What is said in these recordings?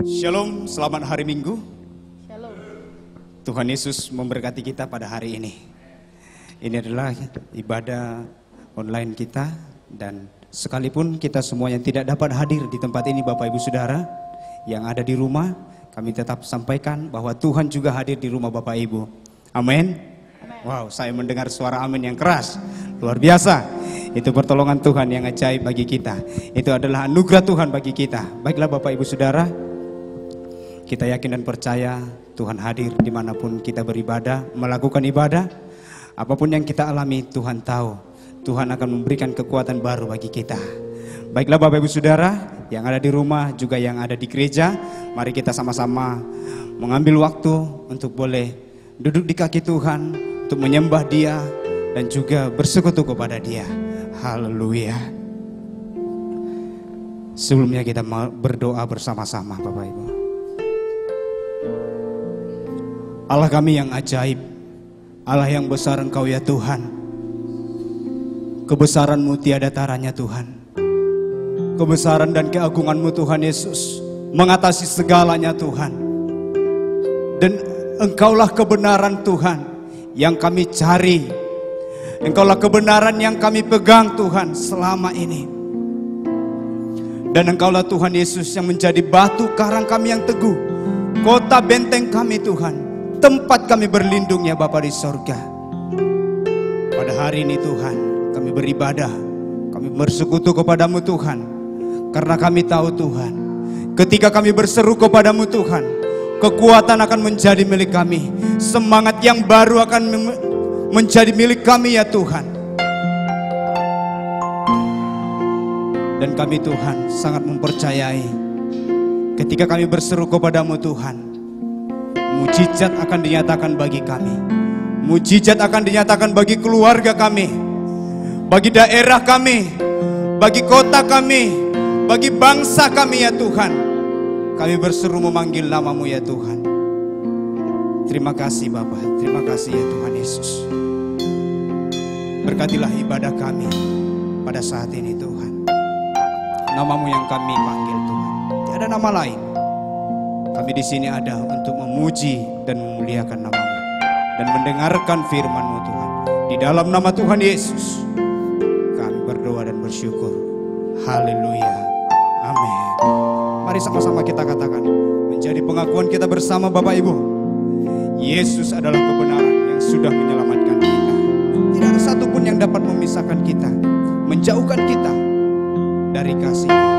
Shalom, selamat hari Minggu. Shalom. Tuhan Yesus memberkati kita pada hari ini. Ini adalah ibadah online kita, dan sekalipun kita semua yang tidak dapat hadir di tempat ini, Bapak Ibu Saudara yang ada di rumah, kami tetap sampaikan bahwa Tuhan juga hadir di rumah Bapak Ibu. Amin. Wow, saya mendengar suara amin yang keras. Luar biasa. Itu pertolongan Tuhan yang ajaib bagi kita. Itu adalah anugerah Tuhan bagi kita. Baiklah Bapak Ibu Saudara, kita yakin dan percaya Tuhan hadir dimanapun kita beribadah, melakukan ibadah. Apapun yang kita alami, Tuhan tahu. Tuhan akan memberikan kekuatan baru bagi kita. Baiklah Bapak Ibu Saudara yang ada di rumah, juga yang ada di gereja, mari kita sama-sama mengambil waktu untuk boleh duduk di kaki Tuhan, untuk menyembah Dia dan juga bersekutu kepada Dia. Haleluya. Sebelumnya kita berdoa bersama-sama Bapak Ibu. Allah kami yang ajaib, Allah yang besar Engkau ya Tuhan. Kebesaran-Mu tiada taranya Tuhan. Kebesaran dan keagungan-Mu Tuhan Yesus mengatasi segalanya Tuhan. Dan Engkaulah kebenaran Tuhan yang kami cari. Engkaulah kebenaran yang kami pegang Tuhan selama ini. Dan Engkaulah Tuhan Yesus yang menjadi batu karang kami yang teguh, kota benteng kami Tuhan, tempat kami berlindung ya Bapa di sorga. Pada hari ini Tuhan, kami beribadah, kami bersekutu kepadamu Tuhan. Karena kami tahu Tuhan, ketika kami berseru kepadamu Tuhan, kekuatan akan menjadi milik kami. Semangat yang baru akan menjadi milik kami ya Tuhan. Dan kami Tuhan sangat mempercayai, ketika kami berseru kepadamu Tuhan, mujizat akan dinyatakan bagi kami. Mujizat akan dinyatakan bagi keluarga kami, bagi daerah kami, bagi kota kami, bagi bangsa kami ya Tuhan. Kami berseru memanggil nama-Mu ya Tuhan. Terima kasih Bapa, terima kasih ya Tuhan Yesus. Berkatilah ibadah kami pada saat ini Tuhan. Nama-Mu yang kami panggil Tuhan, tiada nama lain. Kami di sini ada untuk memuji dan memuliakan nama-Mu dan mendengarkan firman-Mu Tuhan. Di dalam nama Tuhan Yesus kami berdoa dan bersyukur. Haleluya. Amin. Mari sama-sama kita katakan, menjadi pengakuan kita bersama Bapak Ibu. Yesus adalah kebenaran yang sudah menyelamatkan kita. Tidak ada satupun yang dapat memisahkan kita, menjauhkan kita dari kasih-Nya.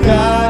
God.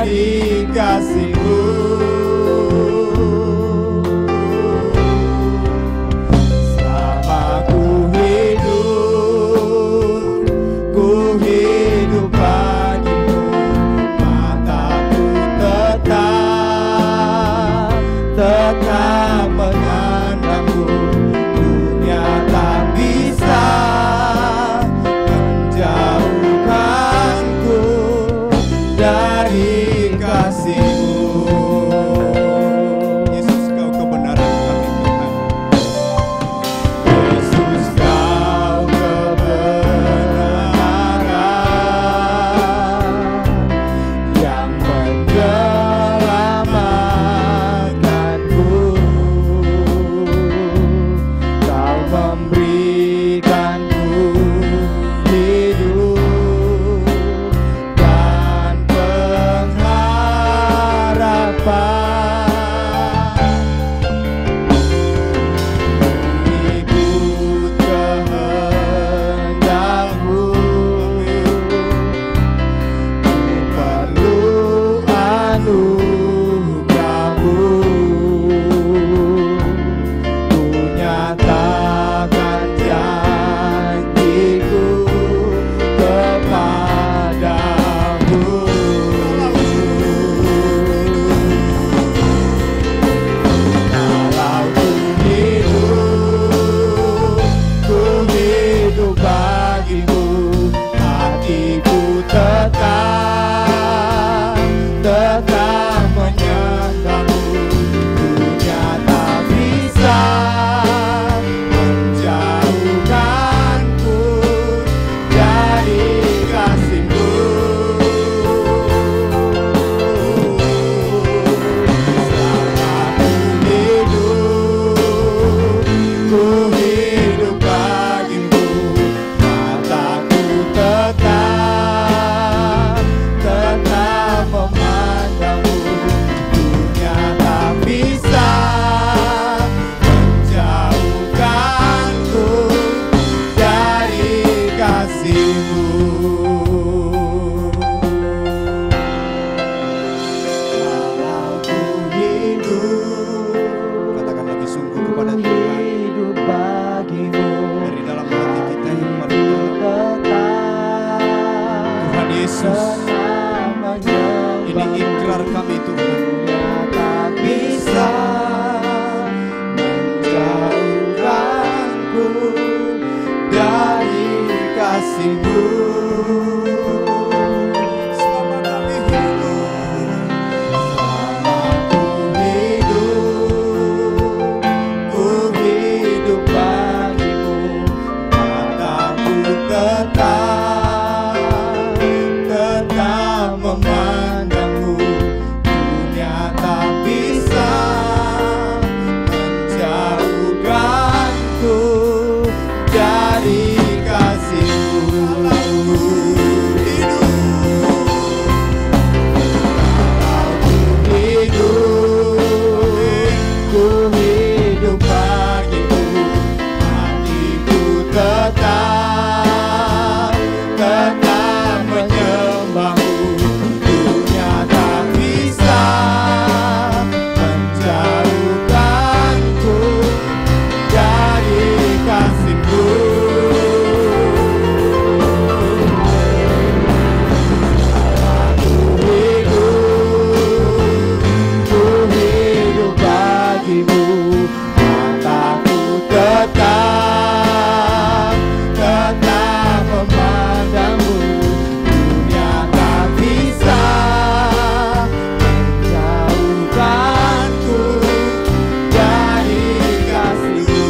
kasih-Mu. Selama kami hidup, ku hidup bagimu. Mataku tetap memandangmu. Dunia tak bisa menjauhkanku dari kasih-Mu. Ku hidup bagimu. Hatiku tetap menyembahmu. Dunia tak bisa menjauhkanku dari kasih-Mu. Ku hidup bagimu. Mataku tetap memandangmu. Dunia tak bisa menjauhkanku dari kasih-Mu.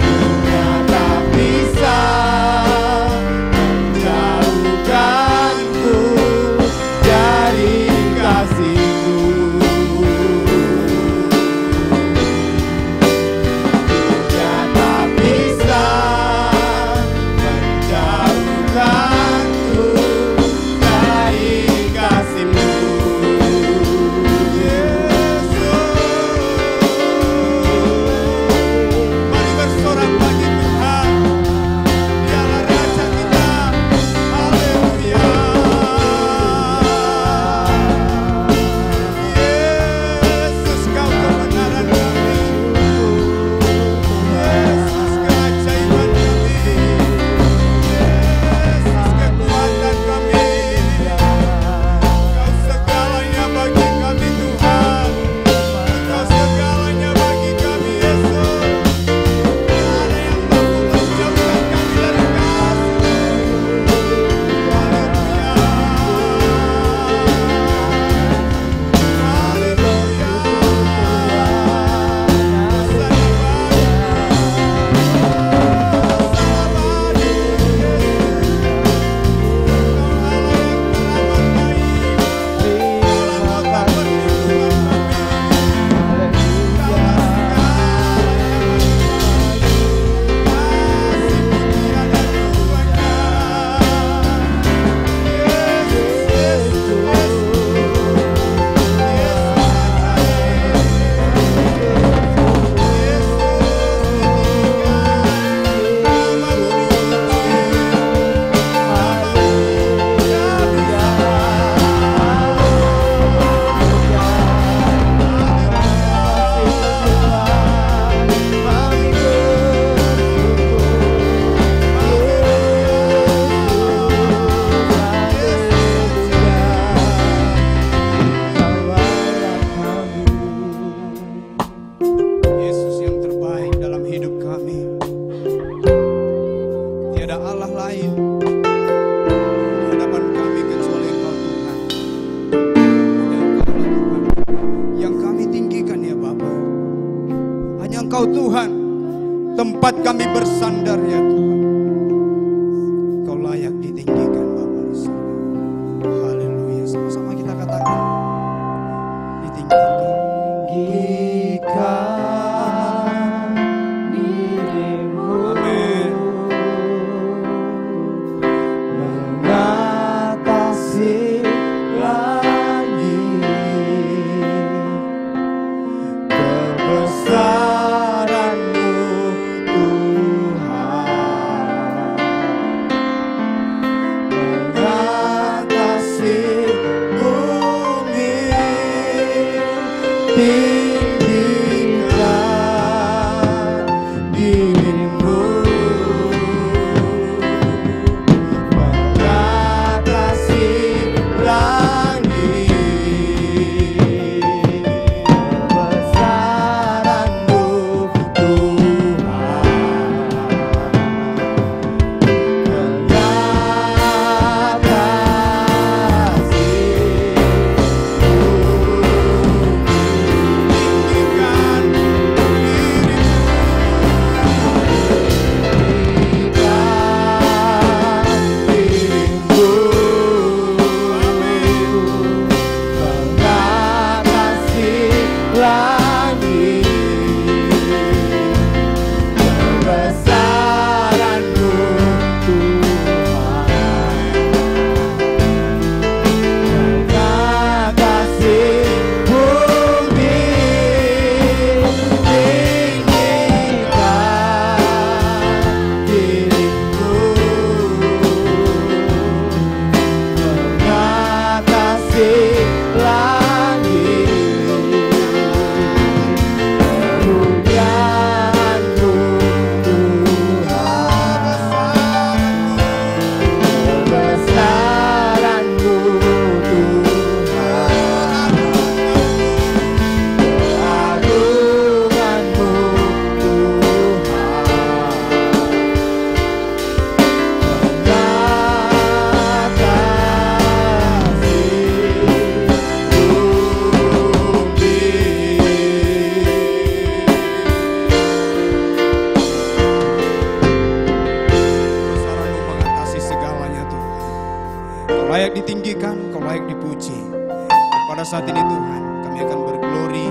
Dunia tak bisa menjauhkanku dari kasih-Mu. Dunia tak bisa menjauhkanku dari kasih-Mu. Mari bersorak bagi Tuhan. Dialah Raja kita. Haleluya. Yesus, Kau kebenaran kami. Yesus, keajaiban kami. Yesus, kekuatan kami. Kau segalanya bagi kami, Tuhan. Kau segalanya bagi kami, Yesus. Tiada yang mampu menjauhkan kami dari kasih-Mu. Haleluya. Yesus yang terbaik dalam hidup kami. Tiada Allah lain di hadapan kami kecuali Engkau, Tuhan. Hanya Engkau, Tuhan, yang kami tinggikan ya Bapa. Hanya Engkau, Tuhan, tempat kami bersandar ya Tuhan. Kau layak ditinggikan, Bapa di surga. Haleluya. Sama-sama kita katakan, ditinggikan. Amin. Mengatasi langit, kebesaran-Mu Tuhan. saat ini Tuhan, kami akan berglori,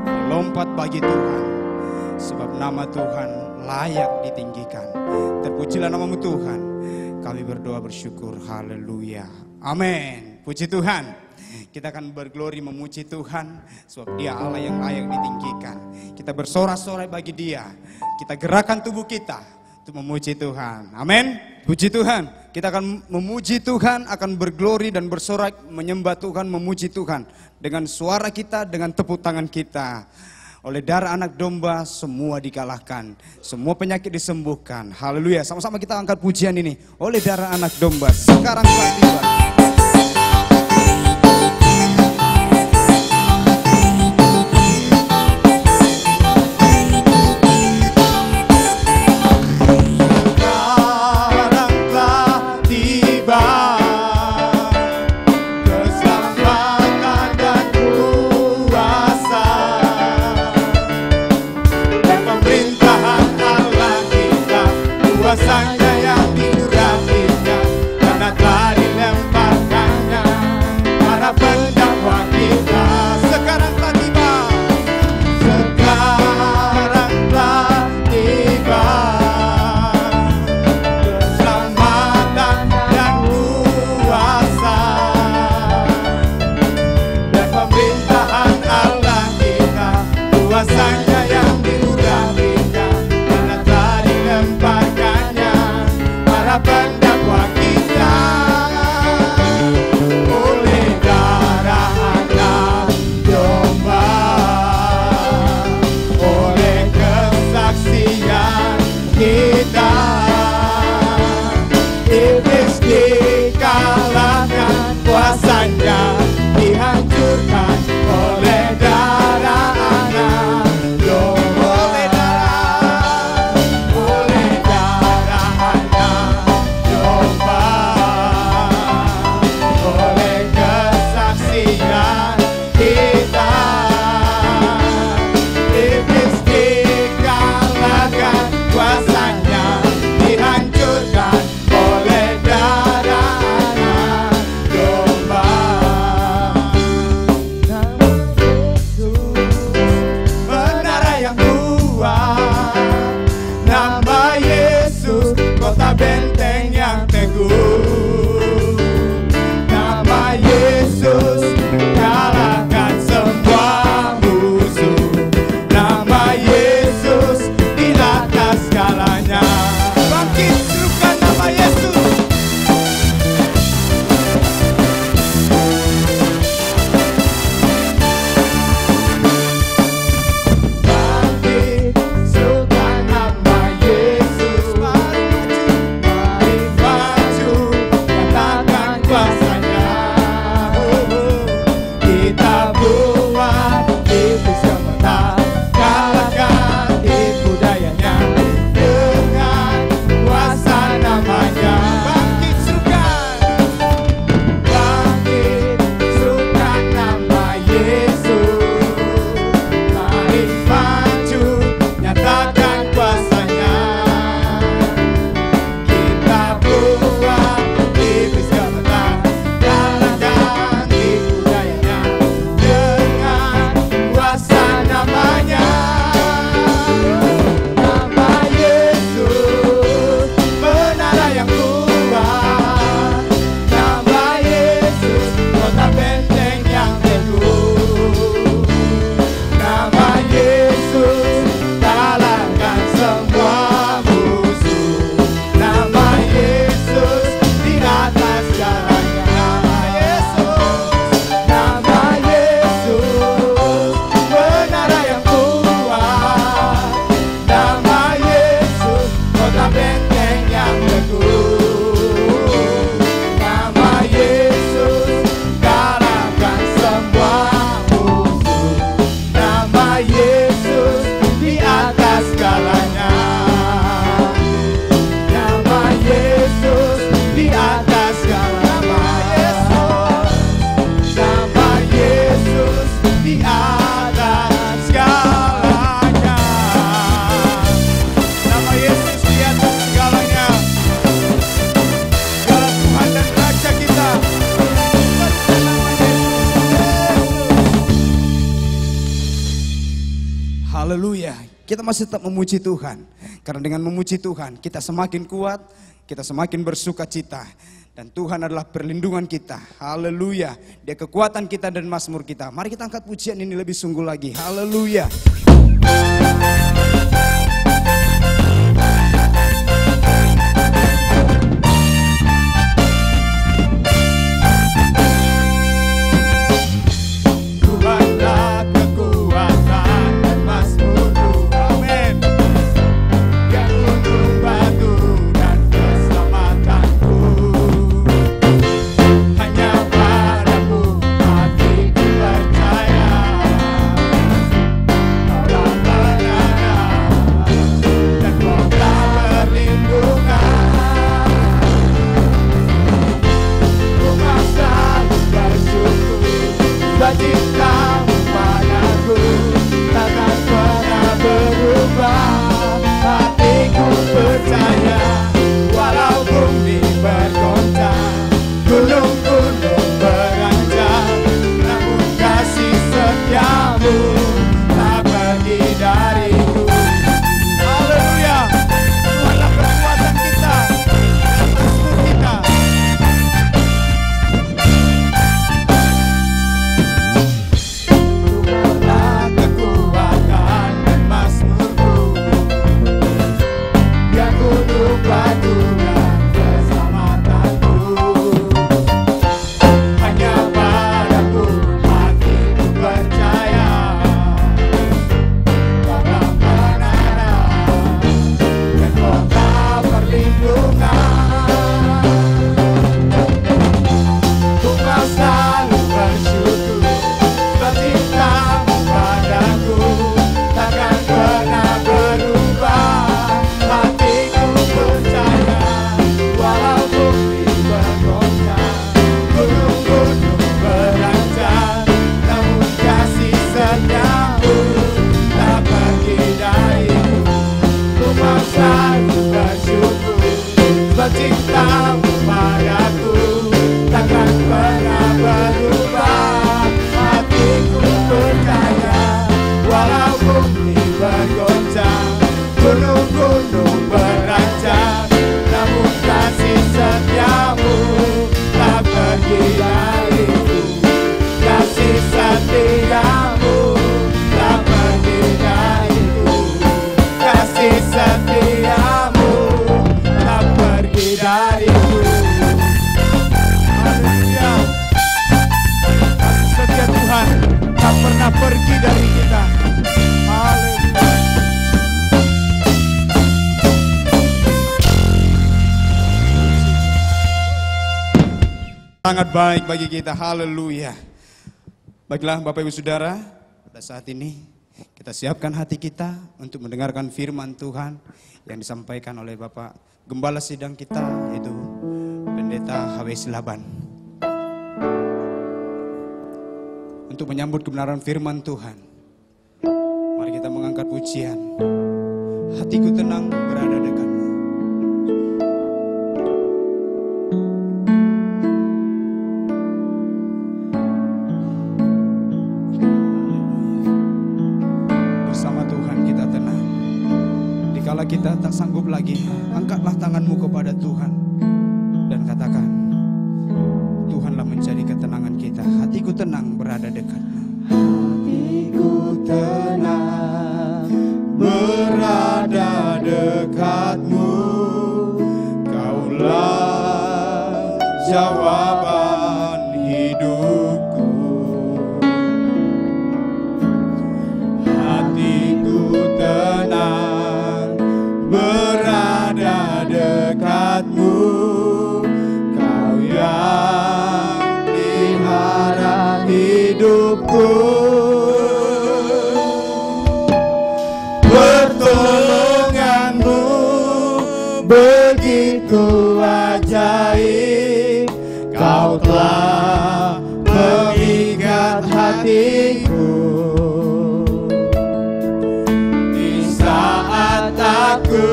melompat bagi Tuhan, sebab nama Tuhan layak ditinggikan. Terpujilah namamu Tuhan. Kami berdoa bersyukur. Haleluya. Amin. Puji Tuhan. Kita akan berglori memuji Tuhan, sebab Dia Allah yang layak ditinggikan. Kita bersorak-sorai bagi Dia. Kita gerakan tubuh kita untuk memuji Tuhan. Amin. Puji Tuhan. Kita akan memuji Tuhan, akan berglori dan bersorak, menyembah Tuhan, memuji Tuhan. Dengan suara kita, dengan tepuk tangan kita. Oleh darah anak domba semua dikalahkan, semua penyakit disembuhkan. Haleluya. Sama-sama kita angkat pujian ini. Oleh darah anak domba sekarang telah tiba. Kuasanya yang diurapinya, karena telah dilemparkannya para pendakwa kita. Sekarang telah tiba, sekarang telah tiba keselamatan dan kuasa dan pemerintahan Allah kita. Kuasanya yang diurapinya, karena telah dilemparkannya para pendakwa kita. Oleh darah anak domba, oleh kesaksian kita, iblis dikalahkan, kuasanya dihancurkan oleh darah anak Haleluya. Kita masih tetap memuji Tuhan. Karena dengan memuji Tuhan, kita semakin kuat, kita semakin bersuka cita. Dan Tuhan adalah perlindungan kita. Haleluya. Dia kekuatan kita dan mazmur kita. Mari kita angkat pujian ini lebih sungguh lagi. Haleluya. Pergi dari kita. Haleluya. Sangat baik bagi kita. Haleluya. Baiklah Bapak Ibu Saudara, pada saat ini kita siapkan hati kita untuk mendengarkan firman Tuhan yang disampaikan oleh Bapak Gembala Sidang kita, yaitu Pendeta H.W. Silaban. Untuk menyambut kebenaran firman Tuhan, mari kita mengangkat pujian. Hatiku tenang berada dekatmu. Bersama Tuhan kita tenang. Dikala kita tak sanggup lagi, angkatlah tanganmu kepada Tuhan dan katakan, Tuhanlah menjadi ketenangan kita. Hatiku tenang berada dekatmu. Hatiku tenang berada dekatmu. Kaulah jawaban hidupku. Hatiku tenang berada dekatmu. Kau yang pelihara hidupku. Pertolonganmu begitu ajaib. Kau telah mengikat hatiku. Di saat aku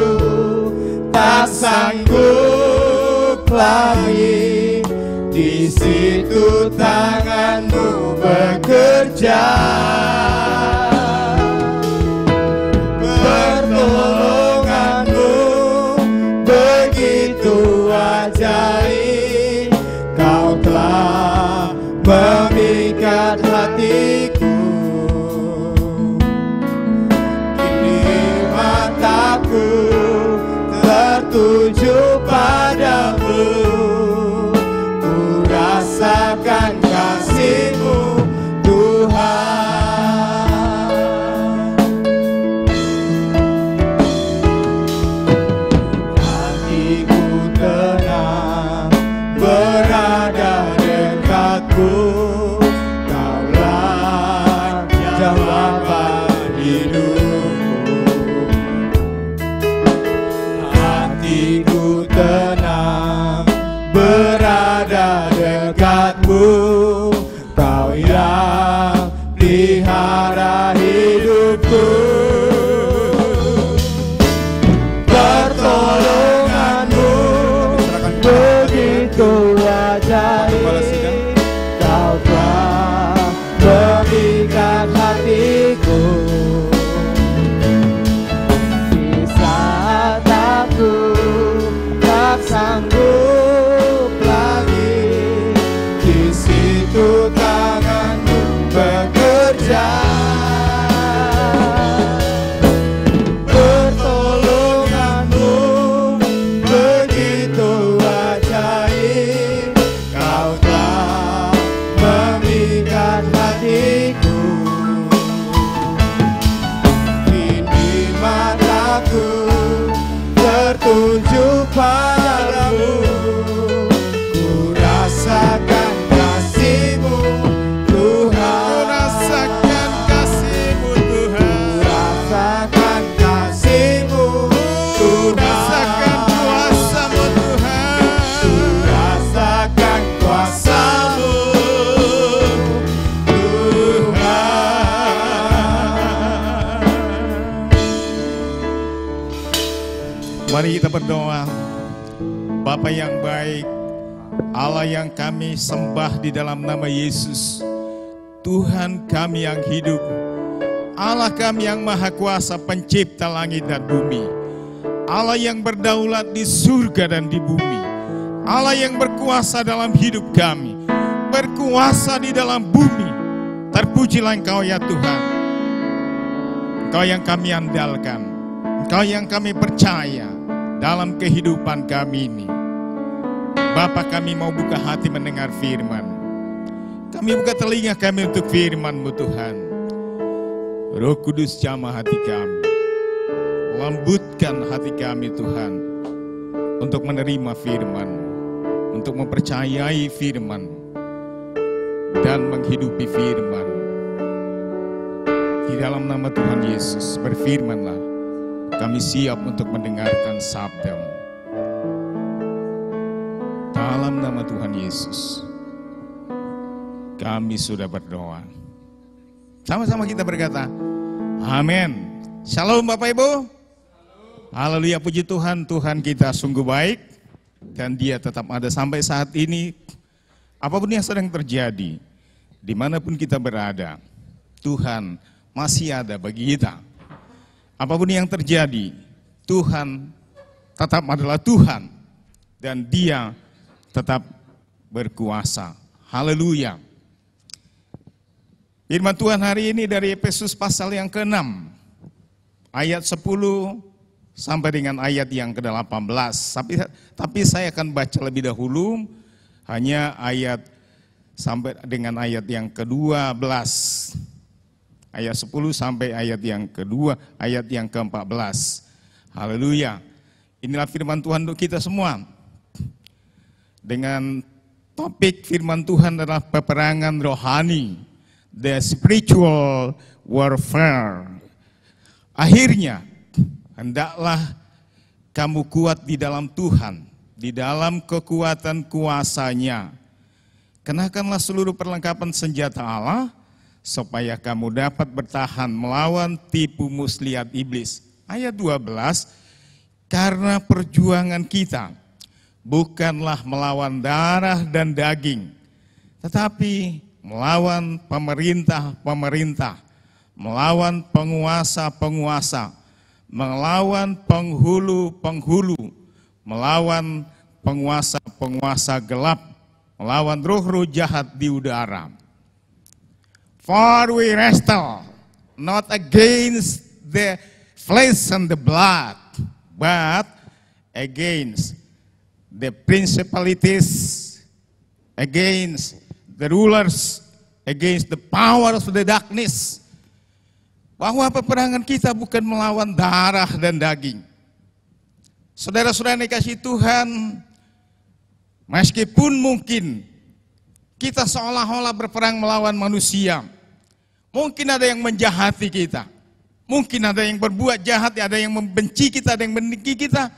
tak sanggup lagi, di situ tanganmu bekerja. sujudku. Pertolonganmu begitu ajaib, Kau telah memikat hatiku. Di saat aku tak sanggup lagi, di situ tanganmu bekerja. Pertolonganmu begitu ajaib, Kau telah memikat hatiku. Kini mataku tertuju padamu, ku rasakan kasih-Mu Tuhan. Ku rasakan kasih-Mu Tuhan. Ku rasakan kasih-Mu Tuhan. Ku rasakan kuasa-Mu Tuhan. Ku rasakan kuasa-Mu Tuhan. Mari kita berdoa. Bapa yang baik, Allah yang kami sembah di dalam nama Yesus, Tuhan kami yang hidup, Allah kami yang maha kuasa, pencipta langit dan bumi, Allah yang berdaulat di surga dan di bumi, Allah yang berkuasa dalam hidup kami, berkuasa di dalam bumi. Terpujilah Engkau ya Tuhan. Engkau yang kami andalkan, Engkau yang kami percaya dalam kehidupan kami ini. Bapa, kami mau buka hati mendengar firman. Kami buka telinga kami untuk firman-Mu Tuhan. Roh Kudus jamah hati kami. Lembutkan hati kami Tuhan, untuk menerima firman, untuk mempercayai firman, dan menghidupi firman. Di dalam nama Tuhan Yesus, berfirmanlah. Kami siap untuk mendengarkan sabda-Mu. Dalam nama Tuhan Yesus, kami sudah berdoa. Sama-sama kita berkata, amin. Shalom Bapak Ibu. Haleluya, puji Tuhan. Tuhan kita sungguh baik, dan Dia tetap ada sampai saat ini. Apapun yang sedang terjadi, dimanapun kita berada, Tuhan masih ada bagi kita. Apapun yang terjadi, Tuhan tetap adalah Tuhan, dan Dia tetap berkuasa. Haleluya. Firman Tuhan hari ini dari Efesus pasal yang ke-6, ayat 10 sampai dengan ayat yang ke-18. Tapi saya akan baca lebih dahulu hanya ayat sampai dengan ayat yang ke-12. Ayat 10 sampai ayat yang kedua, ayat yang ke-14. Haleluya. Inilah firman Tuhan untuk kita semua. Dengan topik firman Tuhan adalah peperangan rohani, the spiritual warfare. Akhirnya, hendaklah kamu kuat di dalam Tuhan, di dalam kekuatan kuasa-Nya. Kenakanlah seluruh perlengkapan senjata Allah, supaya kamu dapat bertahan melawan tipu muslihat iblis. Ayat 12, karena perjuangan kita bukanlah melawan darah dan daging, tetapi melawan pemerintah-pemerintah, melawan penguasa-penguasa, melawan penghulu-penghulu, melawan penguasa-penguasa gelap, melawan roh-roh jahat di udara. For we wrestle not against the flesh and the blood, but against the principalities, against the rulers, against the powers of the darkness. Bahwa peperangan kita bukan melawan darah dan daging. Saudara-saudara yang dikasihi Tuhan, meskipun mungkin kita seolah-olah berperang melawan manusia, mungkin ada yang menjahati kita, mungkin ada yang berbuat jahat, ada yang membenci kita, ada yang mendengki kita,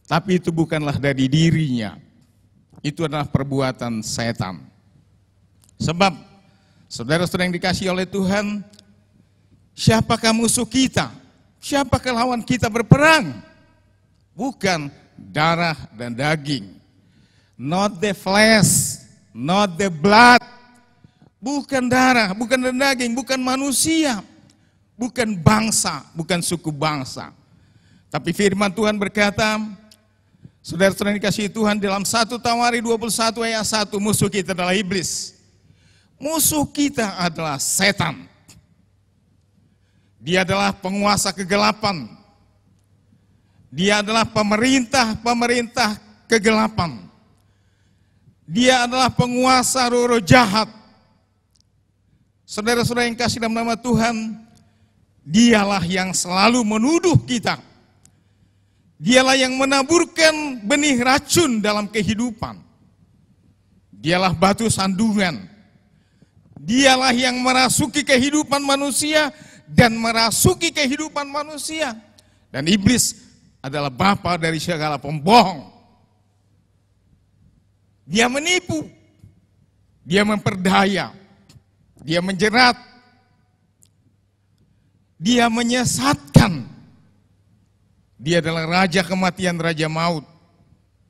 tapi itu bukanlah dari dirinya, itu adalah perbuatan setan. Sebab saudara-saudara yang dikasihi oleh Tuhan, Siapakah musuh kita? Siapakah lawan kita berperang? Bukan darah dan daging. Not the flesh, not the blood. Bukan darah, bukan daging, bukan manusia. Bukan bangsa, bukan suku bangsa. Tapi firman Tuhan berkata, saudara-saudara dikasihi Tuhan, dalam 1 Tawari 21 ayat 1, musuh kita adalah iblis. Musuh kita adalah setan. Dia adalah penguasa kegelapan. Dia adalah pemerintah kegelapan. Dia adalah penguasa roh-roh jahat. Saudara-saudara yang kasih dalam nama Tuhan, dialah yang selalu menuduh kita. Dialah yang menaburkan benih racun dalam kehidupan. Dialah batu sandungan. Dialah yang merasuki kehidupan manusia dan merasuki kehidupan manusia. Dan iblis adalah bapa dari segala pembohong. Dia menipu. Dia memperdaya. Dia menjerat. Dia menyesatkan. Dia adalah raja kematian, raja maut,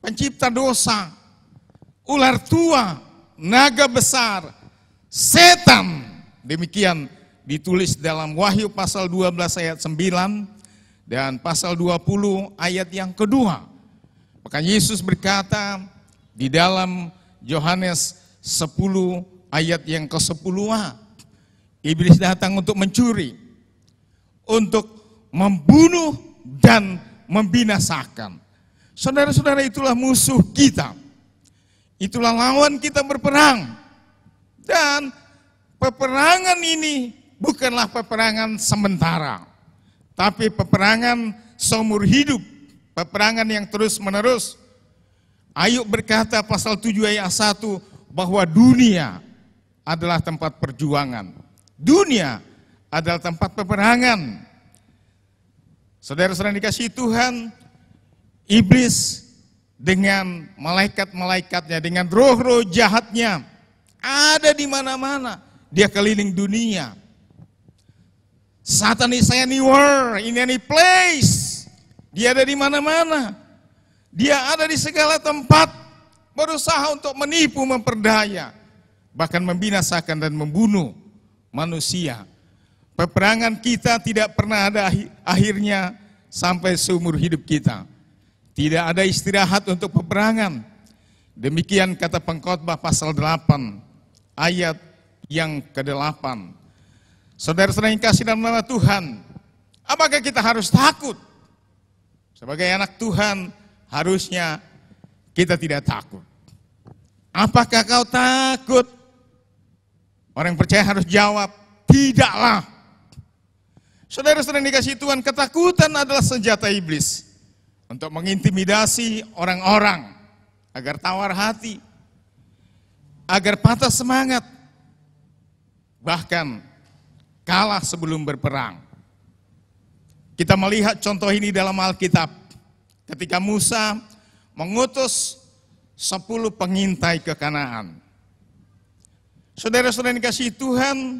pencipta dosa, ular tua, naga besar, setan. Demikian ditulis dalam Wahyu pasal 12 ayat 9 dan pasal 20 ayat yang kedua. Maka Yesus berkata di dalam Yohanes 10 ayat yang ke-10a, iblis datang untuk mencuri, untuk membunuh dan membinasakan. Saudara-saudara, itulah musuh kita. Itulah lawan kita berperang. Dan peperangan ini bukanlah peperangan sementara, tapi peperangan seumur hidup, peperangan yang terus menerus. Ayub berkata pasal 7 ayat 1 bahwa dunia adalah tempat perjuangan. Dunia adalah tempat peperangan. Saudara-saudara dikasihi Tuhan, iblis dengan malaikat-malaikatnya, dengan roh-roh jahatnya, ada di mana-mana. Dia keliling dunia. Satan is anywhere, in any place. Dia ada di mana-mana. Dia ada di segala tempat, berusaha untuk menipu, memperdaya, bahkan membinasakan dan membunuh manusia. Peperangan kita tidak pernah ada akhirnya sampai seumur hidup kita. Tidak ada istirahat untuk peperangan. Demikian kata Pengkhotbah pasal 8 ayat yang ke-8. Saudara-saudara yang kasih dalam nama Tuhan, apakah kita harus takut? Sebagai anak Tuhan, harusnya kita tidak takut. Apakah kau takut? Orang yang percaya harus jawab, tidaklah. Saudara-saudara yang dikasihi Tuhan, ketakutan adalah senjata iblis untuk mengintimidasi orang-orang agar tawar hati, agar patah semangat, bahkan kalah sebelum berperang. Kita melihat contoh ini dalam Alkitab ketika Musa mengutus 10 pengintai ke Kanaan. Saudara-saudara yang dikasihi Tuhan,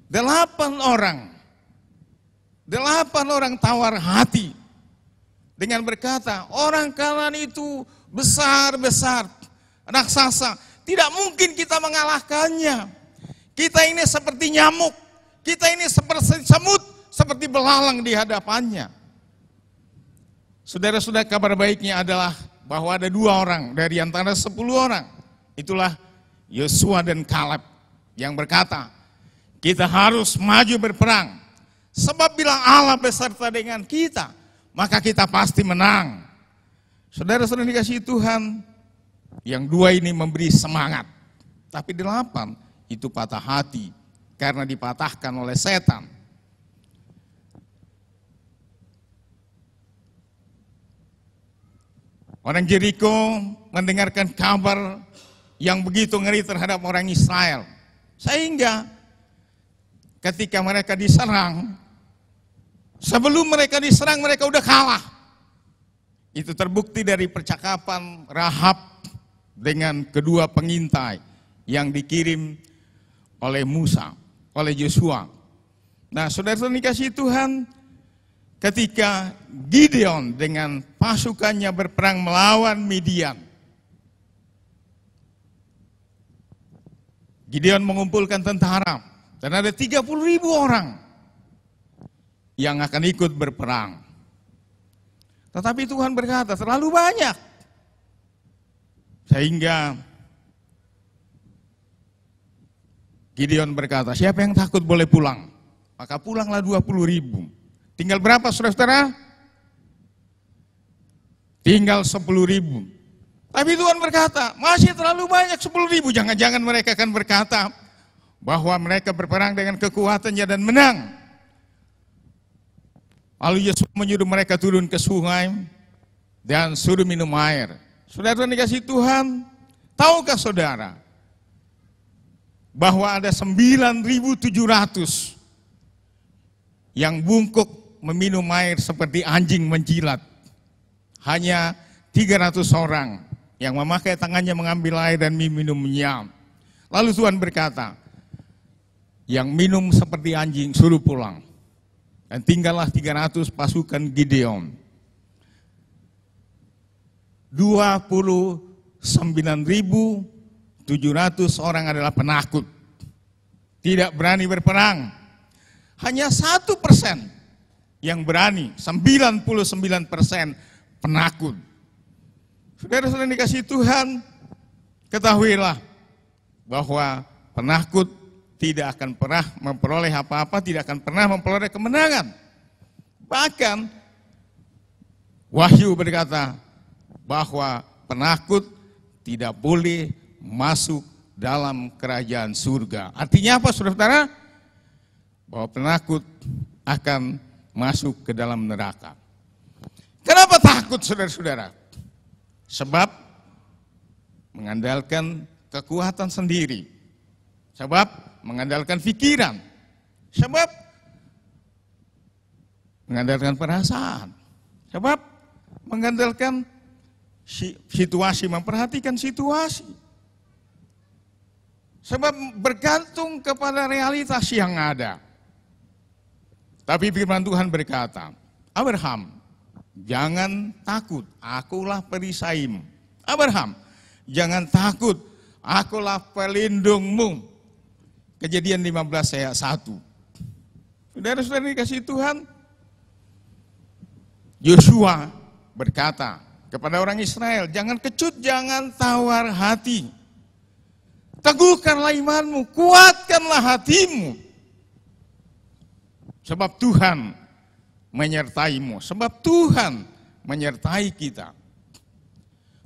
8 orang tawar hati dengan berkata, orang Kanaan itu besar-besar, raksasa, tidak mungkin kita mengalahkannya. Kita ini seperti nyamuk, kita ini seperti semut, seperti belalang di hadapannya. Saudara-saudara, kabar baiknya adalah bahwa ada 2 orang dari antara 10 orang. Itulah Yosua dan Kaleb yang berkata, kita harus maju berperang. Sebab bila Allah beserta dengan kita, maka kita pasti menang. Saudara-saudara dikasihi Tuhan, yang 2 ini memberi semangat. Tapi 8 itu patah hati karena dipatahkan oleh setan. Orang Jeriko mendengarkan kabar yang begitu ngeri terhadap orang Israel. Sehingga ketika mereka diserang, sebelum mereka diserang mereka udah kalah. Itu terbukti dari percakapan Rahab dengan kedua pengintai yang dikirim oleh Musa. oleh Yosua. Nah, saudara-saudara dikasihi Tuhan, ketika Gideon dengan pasukannya berperang melawan Midian, Gideon mengumpulkan tentara dan ada 30.000 orang yang akan ikut berperang. Tetapi Tuhan berkata terlalu banyak, sehingga Gideon berkata, siapa yang takut boleh pulang. Maka pulanglah 20.000. Tinggal berapa saudara-saudara? Tinggal 10.000. Tapi Tuhan berkata, masih terlalu banyak 10.000. Jangan-jangan mereka akan berkata bahwa mereka berperang dengan kekuatannya dan menang. Lalu Yesus menyuruh mereka turun ke sungai dan suruh minum air. Saudara dikasihi Tuhan, tahukah saudara bahwa ada 9.700 yang bungkuk meminum air seperti anjing menjilat. Hanya 300 orang yang memakai tangannya mengambil air dan minumnya. Lalu Tuhan berkata, yang minum seperti anjing suruh pulang. Dan tinggallah 300 pasukan Gideon. 29.700 orang adalah penakut. Tidak berani berperang. Hanya 1% yang berani, 99% penakut. Saudara-saudara dikasihi Tuhan, ketahuilah bahwa penakut tidak akan pernah memperoleh apa-apa, tidak akan pernah memperoleh kemenangan. Bahkan Wahyu berkata bahwa penakut tidak boleh masuk dalam kerajaan surga. Artinya apa saudara-saudara? Bahwa penakut akan masuk ke dalam neraka. Kenapa takut saudara-saudara? Sebab mengandalkan kekuatan sendiri. Sebab mengandalkan pikiran. Sebab mengandalkan perasaan. Sebab mengandalkan situasi, memperhatikan situasi. Sebab bergantung kepada realitas yang ada. Tapi firman Tuhan berkata, Abraham, jangan takut, akulah perisaimu. Abraham, jangan takut, akulah pelindungmu. Kejadian 15 ayat 1. Saudara-saudara dikasihi Tuhan, Yosua berkata kepada orang Israel, jangan kecut, jangan tawar hati. Teguhkanlah imanmu, kuatkanlah hatimu. Sebab Tuhan menyertaimu, sebab Tuhan menyertai kita.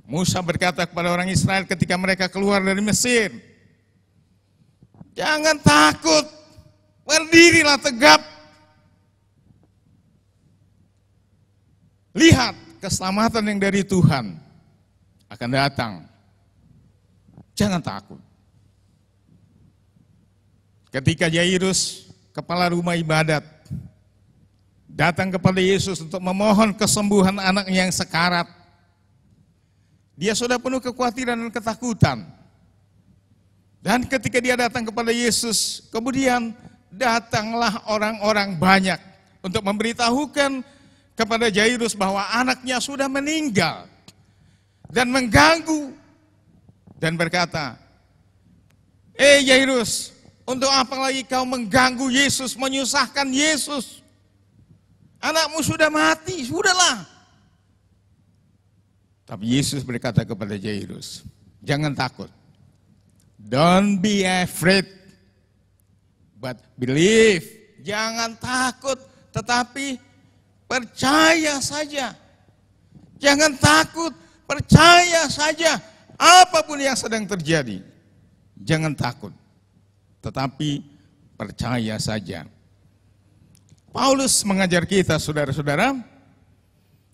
Musa berkata kepada orang Israel ketika mereka keluar dari Mesir, jangan takut, berdirilah tegap. Lihat keselamatan yang dari Tuhan akan datang. Jangan takut. Ketika Jairus, kepala rumah ibadat, datang kepada Yesus untuk memohon kesembuhan anaknya yang sekarat, dia sudah penuh kekhawatiran dan ketakutan. Dan ketika dia datang kepada Yesus, kemudian datanglah orang-orang banyak untuk memberitahukan kepada Jairus bahwa anaknya sudah meninggal dan mengganggu dan berkata, Jairus, untuk apa lagi kau mengganggu Yesus, menyusahkan Yesus? Anakmu sudah mati, sudahlah. Tapi Yesus berkata kepada Jairus, jangan takut. Don't be afraid, but believe. Jangan takut, tetapi percaya saja. Jangan takut, percaya saja. Apapun yang sedang terjadi, jangan takut, tetapi percaya saja. Paulus mengajar kita, saudara-saudara,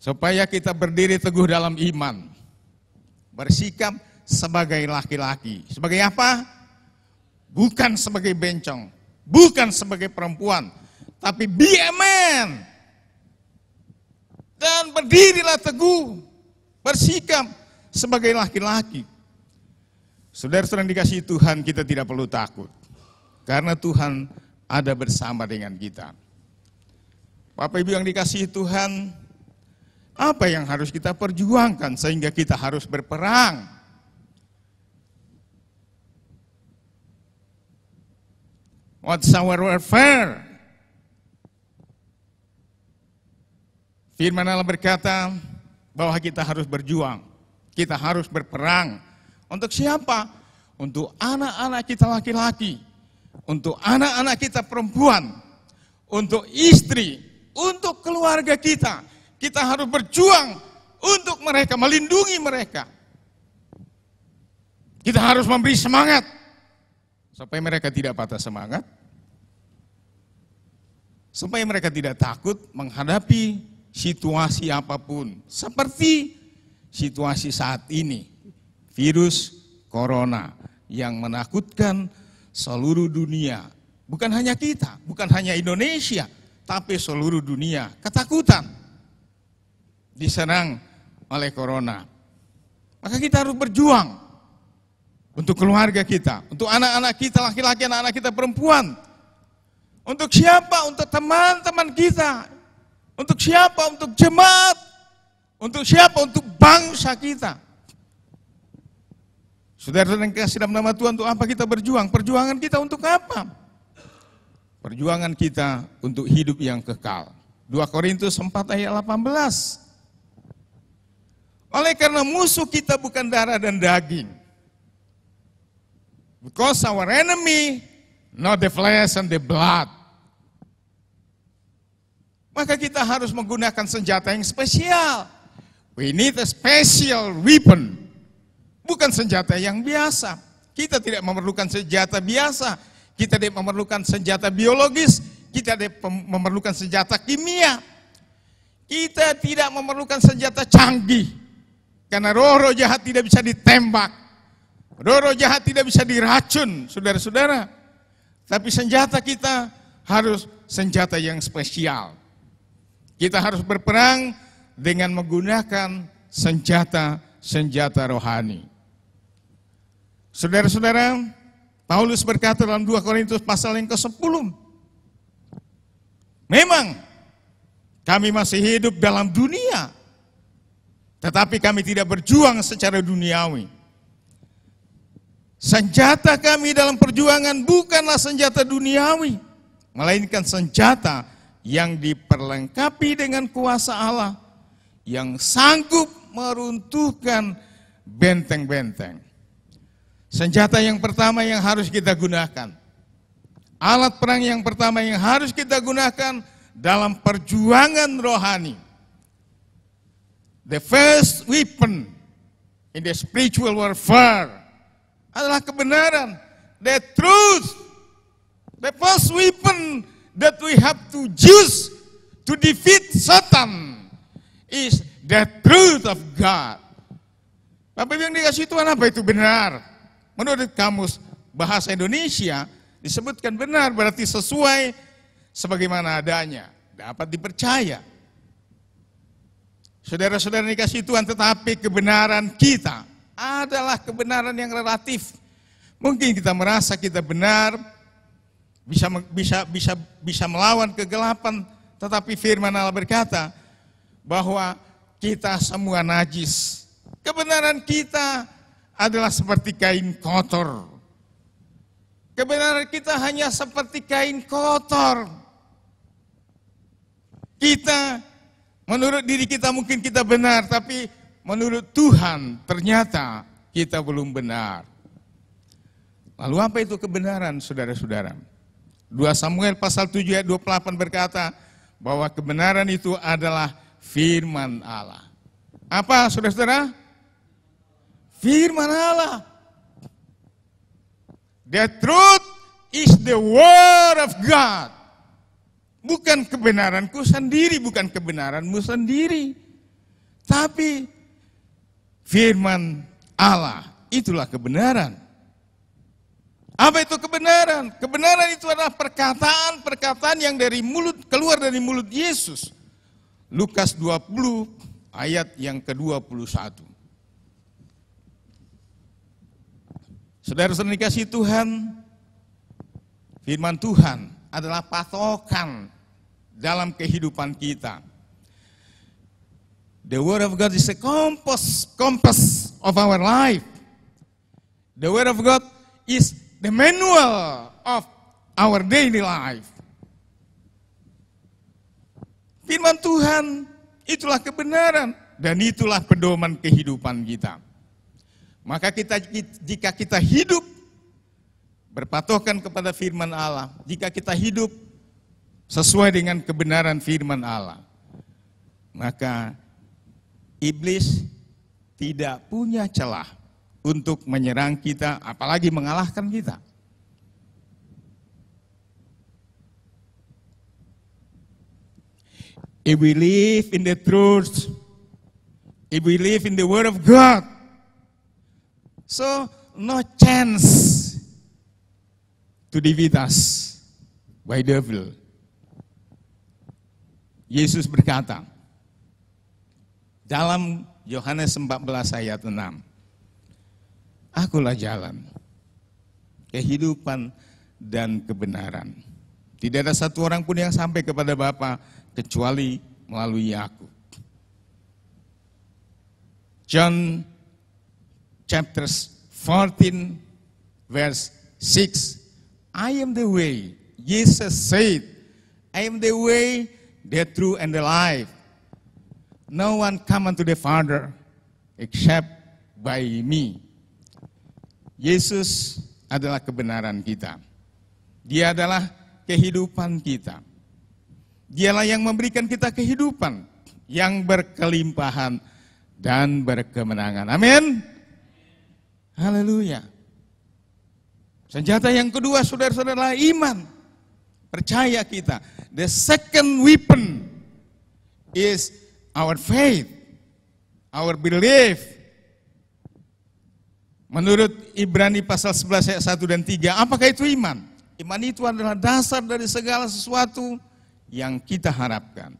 supaya kita berdiri teguh dalam iman, bersikap sebagai laki-laki. Sebagai apa? Bukan sebagai bencong, bukan sebagai perempuan, tapi be a man. Dan berdirilah teguh, bersikap sebagai laki-laki. Saudara-saudara dikasihi Tuhan, kita tidak perlu takut. Karena Tuhan ada bersama dengan kita. Bapak Ibu yang dikasihi Tuhan, apa yang harus kita perjuangkan sehingga kita harus berperang? What's our warfare? Firman Allah berkata bahwa kita harus berjuang, kita harus berperang. Untuk siapa? Untuk anak-anak kita laki-laki, untuk anak-anak kita perempuan, untuk istri, untuk keluarga kita. Kita harus berjuang untuk mereka, melindungi mereka. Kita harus memberi semangat supaya mereka tidak patah semangat, supaya mereka tidak takut menghadapi situasi apapun, seperti situasi saat ini, virus corona yang menakutkan seluruh dunia. Bukan hanya kita, bukan hanya Indonesia, tapi seluruh dunia ketakutan diserang oleh corona. Maka kita harus berjuang untuk keluarga kita, untuk anak-anak kita laki-laki, anak-anak kita perempuan. Untuk siapa? Untuk teman-teman kita. Untuk siapa? Untuk jemaat. Untuk siapa? Untuk bangsa kita. Saudara-saudara yang kasih dalam nama Tuhan, untuk apa kita berjuang? Perjuangan kita untuk apa? Perjuangan kita untuk hidup yang kekal. 2 Korintus 4 ayat 18. Oleh karena musuh kita bukan darah dan daging. Because our enemy, not the flesh and the blood. Maka kita harus menggunakan senjata yang spesial. We need a special weapon. Bukan senjata yang biasa. Kita tidak memerlukan senjata biasa. Kita tidak memerlukan senjata biologis. Kita tidak memerlukan senjata kimia. Kita tidak memerlukan senjata canggih. Karena roh-roh jahat tidak bisa ditembak. Roh-roh jahat tidak bisa diracun, saudara-saudara. Tapi senjata kita harus senjata yang spesial. Kita harus berperang dengan menggunakan senjata-senjata rohani. Saudara-saudara, Paulus berkata dalam 2 Korintus pasal yang ke-10. Memang kami masih hidup dalam dunia, tetapi kami tidak berjuang secara duniawi. Senjata kami dalam perjuangan bukanlah senjata duniawi, melainkan senjata yang diperlengkapi dengan kuasa Allah, yang sanggup meruntuhkan benteng-benteng. Senjata yang pertama yang harus kita gunakan, alat perang yang pertama yang harus kita gunakan dalam perjuangan rohani. The first weapon in the spiritual warfare adalah kebenaran, the truth. The first weapon that we have to use to defeat Satan is the truth of God. Bapak yang dikasih Tuhan, apa itu benar? Menurut kamus bahasa Indonesia disebutkan benar berarti sesuai sebagaimana adanya, dapat dipercaya. Saudara-saudara dikasih Tuhan, tetapi kebenaran kita adalah kebenaran yang relatif. Mungkin kita merasa kita benar, bisa melawan kegelapan, tetapi firman Allah berkata bahwa kita semua najis. Kebenaran kita adalah seperti kain kotor. Kebenaran kita hanya seperti kain kotor. Kita, menurut diri kita mungkin kita benar, tapi menurut Tuhan ternyata kita belum benar. Lalu apa itu kebenaran, saudara-saudara? 2 Samuel pasal 7 ayat 28 berkata bahwa kebenaran itu adalah firman Allah. Apa, saudara-saudara? Firman Allah. The truth is the word of God. Bukan kebenaranku sendiri, bukan kebenaranmu sendiri. Tapi firman Allah, itulah kebenaran. Apa itu kebenaran? Kebenaran itu adalah perkataan-perkataan yang keluar dari mulut Yesus. Lukas 20 ayat yang ke-21. Saudara-saudara dikasihi Tuhan, firman Tuhan adalah patokan dalam kehidupan kita. The Word of God is a compass of our life. The Word of God is the manual of our daily life. Firman Tuhan itulah kebenaran dan itulah pedoman kehidupan kita. Maka jika kita hidup berpatokan kepada firman Allah, jika kita hidup sesuai dengan kebenaran firman Allah, maka iblis tidak punya celah untuk menyerang kita, apalagi mengalahkan kita. If we live in the truth, if we live in the Word of God, so no chance to defeat us by devil. Yesus berkata dalam Yohanes 14 ayat 6, Akulah jalan, kehidupan, dan kebenaran. Tidak ada satu orang pun yang sampai kepada Bapa kecuali melalui aku. John chapter 14 verse 6, I am the way. Jesus said, I am the way, the truth, and the life. No one come unto the Father except by me. Yesus adalah kebenaran kita. Dia adalah kehidupan kita. Dialah yang memberikan kita kehidupan yang berkelimpahan dan berkemenangan. Amin. Haleluya. Senjata yang kedua, saudara-saudara, iman. Percaya kita. The second weapon is our faith, our belief. Menurut Ibrani pasal 11 ayat 1 dan 3, apakah itu iman? Iman itu adalah dasar dari segala sesuatu yang kita harapkan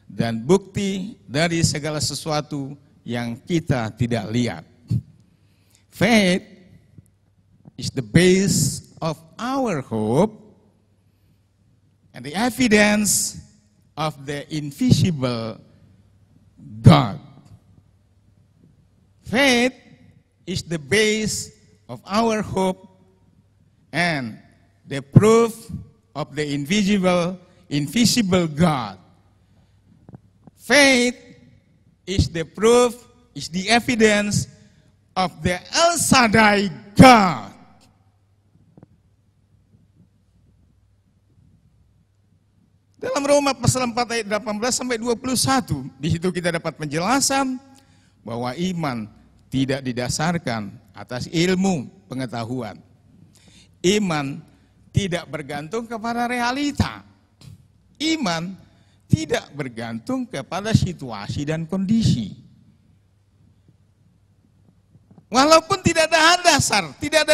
dan bukti dari segala sesuatu yang kita tidak lihat. Faith is the base of our hope and the evidence of the invisible God. Faith is the base of our hope and the proof of the invisible God. Faith is the proof, is the evidence of the El Shaddai God. Dalam Roma pasal 4 ayat 18 sampai 21, di situ kita dapat penjelasan bahwa iman tidak didasarkan atas ilmu pengetahuan. Iman tidak bergantung kepada realita. Iman tidak bergantung kepada situasi dan kondisi. Walaupun tidak ada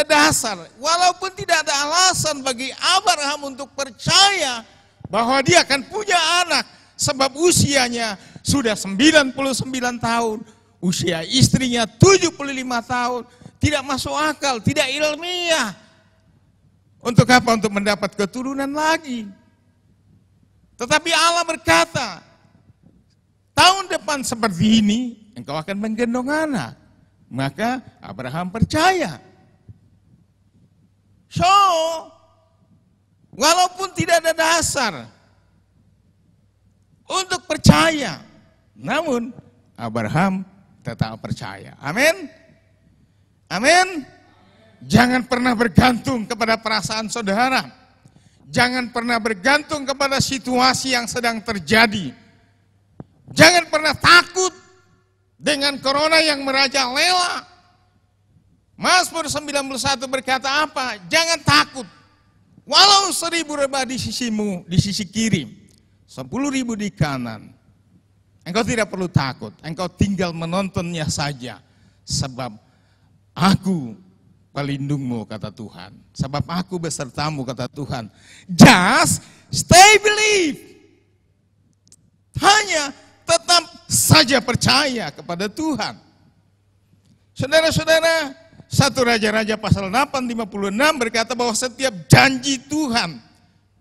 dasar, walaupun tidak ada alasan bagi Abraham untuk percaya bahwa dia akan punya anak, sebab usianya sudah 99 tahun, usia istrinya 75 tahun, tidak masuk akal, tidak ilmiah. Untuk apa? Untuk mendapat keturunan lagi. Tetapi Allah berkata, tahun depan seperti ini, engkau akan menggendong anak. Maka Abraham percaya. So, walaupun tidak ada dasar untuk percaya, namun Abraham tetap percaya. Amin. Amin. Jangan pernah bergantung kepada perasaan saudara. Jangan pernah bergantung kepada situasi yang sedang terjadi. Jangan pernah takut dengan corona yang merajalela. Mazmur 91 berkata apa? Jangan takut. Walau 1000 rebah di sisimu, di sisi kiri, 10.000 di kanan, engkau tidak perlu takut. Engkau tinggal menontonnya saja. Sebab aku pelindungmu, kata Tuhan. Sebab aku besertamu, kata Tuhan. Just stay believe. Hanya tetap saja percaya kepada Tuhan. Saudara-saudara, 1 Raja-Raja pasal 8:56 berkata bahwa setiap janji Tuhan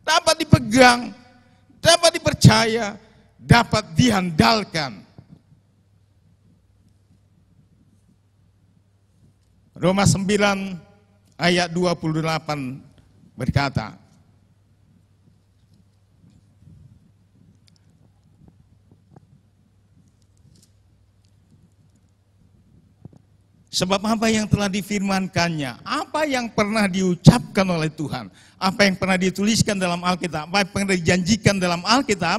dapat dipegang, dapat dipercaya, dapat diandalkan. Roma 9 ayat 28 berkata, sebab apa yang telah difirmankannya, apa yang pernah diucapkan oleh Tuhan, apa yang pernah dituliskan dalam Alkitab, apa yang pernah dijanjikan dalam Alkitab,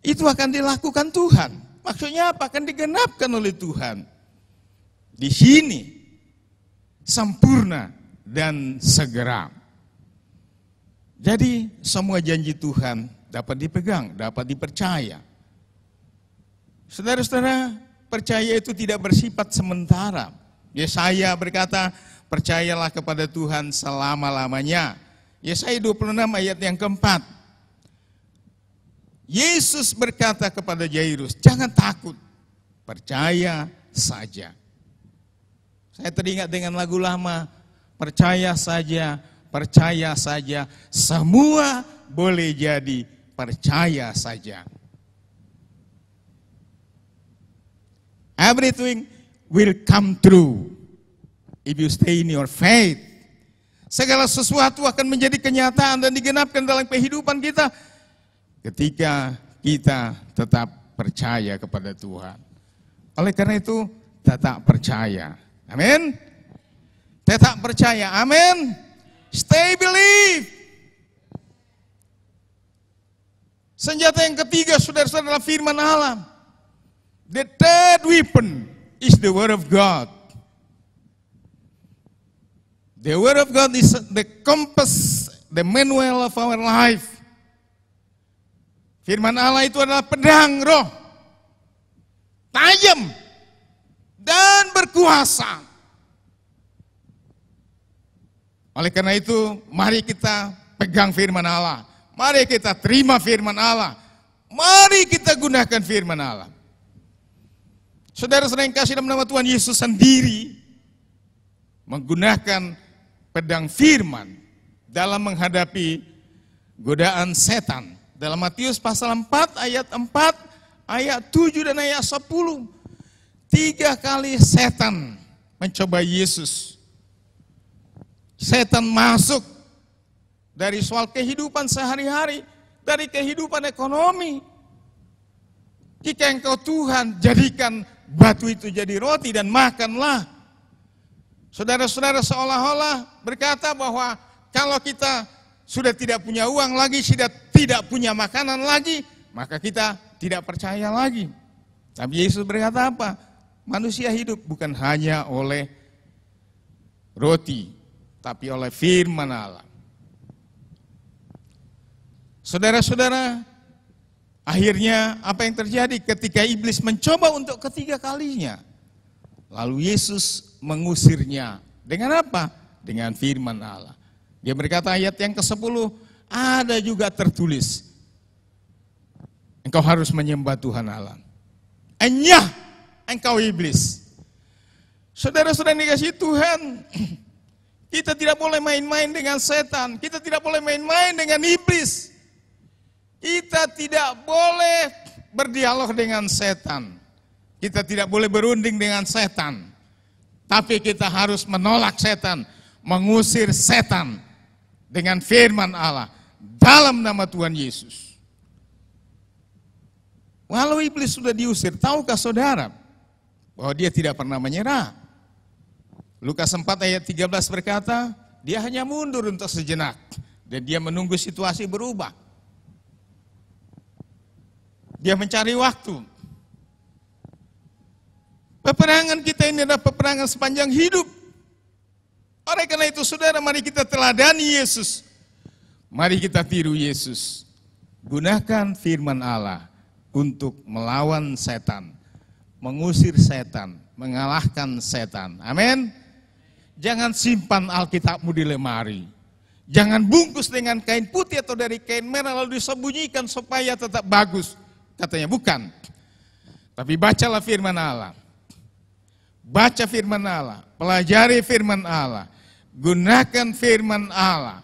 itu akan dilakukan Tuhan. Maksudnya apa? Akan digenapkan oleh Tuhan. Di sini, sempurna dan segera. Jadi semua janji Tuhan dapat dipegang, dapat dipercaya. Saudara-saudara, percaya itu tidak bersifat sementara. Yesaya berkata, percayalah kepada Tuhan selama-lamanya. Yesaya 26 ayat yang keempat. Yesus berkata kepada Jairus, jangan takut, percaya saja. Saya teringat dengan lagu lama, percaya saja, semua boleh jadi percaya saja. Everything will come true if you stay in your faith. Segala sesuatu akan menjadi kenyataan dan digenapkan dalam kehidupan kita ketika kita tetap percaya kepada Tuhan. Oleh karena itu, tetap percaya. Amin. Tetap percaya. Amin. Stay believe. Senjata yang ketiga, saudara-saudara, adalah firman Allah. The third weapon is the word of God. The word of God is the compass, the manual of our life. Firman Allah itu adalah pedang roh, tajam dan berkuasa. Oleh karena itu, mari kita pegang firman Allah. Mari kita terima firman Allah. Mari kita gunakan firman Allah. Saudara-saudara yang kasih dalam nama Tuhan, Yesus sendiri menggunakan pedang firman dalam menghadapi godaan setan. Dalam Matius pasal 4 ayat 4, ayat 7 dan ayat 10. 3 kali setan mencoba Yesus. Setan masuk dari soal kehidupan sehari-hari, dari kehidupan ekonomi. Jika engkau Tuhan, jadikan batu itu jadi roti dan makanlah. Saudara-saudara seolah-olah berkata bahwa kalau kita sudah tidak punya uang lagi, sudah tidak punya makanan lagi, maka kita tidak percaya lagi. Tapi Yesus berkata apa? Manusia hidup bukan hanya oleh roti, tapi oleh firman Allah. Saudara-saudara, akhirnya apa yang terjadi ketika iblis mencoba untuk ketiga kalinya? Lalu Yesus mengusirnya. Dengan apa? Dengan firman Allah. Dia berkata ayat yang ke-10, ada juga tertulis, engkau harus menyembah Tuhan Allah. Enyah engkau iblis. Saudara-saudara yang dikasihi Tuhan, kita tidak boleh main-main dengan setan. Kita tidak boleh main-main dengan iblis. Kita tidak boleh berdialog dengan setan. Kita tidak boleh berunding dengan setan. Tapi kita harus menolak setan, mengusir setan dengan firman Allah dalam nama Tuhan Yesus. Walau iblis sudah diusir, tahukah saudara bahwa dia tidak pernah menyerah? Lukas 4 ayat 13 berkata, dia hanya mundur untuk sejenak dan dia menunggu situasi berubah. Dia mencari waktu. Peperangan kita ini adalah peperangan sepanjang hidup. Oleh karena itu saudara, mari kita teladani Yesus. Mari kita tiru Yesus. Gunakan firman Allah untuk melawan setan, mengusir setan, mengalahkan setan. Amin. Jangan simpan Alkitabmu di lemari. Jangan bungkus dengan kain putih atau dari kain merah lalu disembunyikan supaya tetap bagus. Katanya bukan. Tapi bacalah firman Allah. Baca firman Allah, pelajari firman Allah, gunakan firman Allah,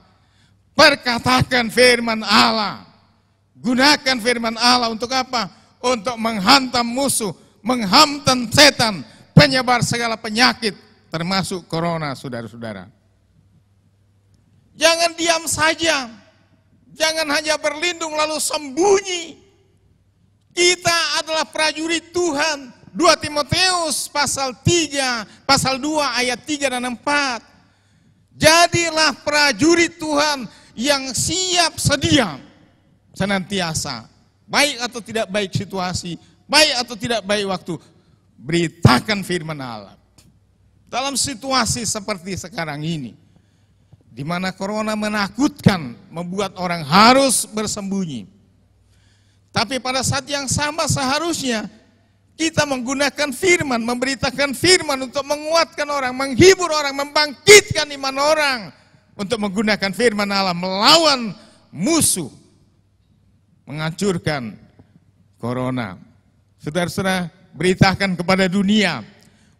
Perkatakan firman Allah. Gunakan firman Allah untuk apa? Untuk menghantam musuh, menghantam setan, penyebar segala penyakit, termasuk corona, saudara-saudara. Jangan diam saja. Jangan hanya berlindung lalu sembunyi. Kita adalah prajurit Tuhan. 2 Timoteus pasal 3, pasal 2 ayat 3 dan 4. Jadilah prajurit Tuhan yang siap sedia senantiasa. Baik atau tidak baik situasi, baik atau tidak baik waktu, beritakan firman Allah. Dalam situasi seperti sekarang ini, di mana corona menakutkan, membuat orang harus bersembunyi. Tapi pada saat yang sama seharusnya kita menggunakan firman, memberitakan firman untuk menguatkan orang, menghibur orang, membangkitkan iman orang. Untuk menggunakan firman Allah melawan musuh, menghancurkan corona. Saudara-saudara, beritakan kepada dunia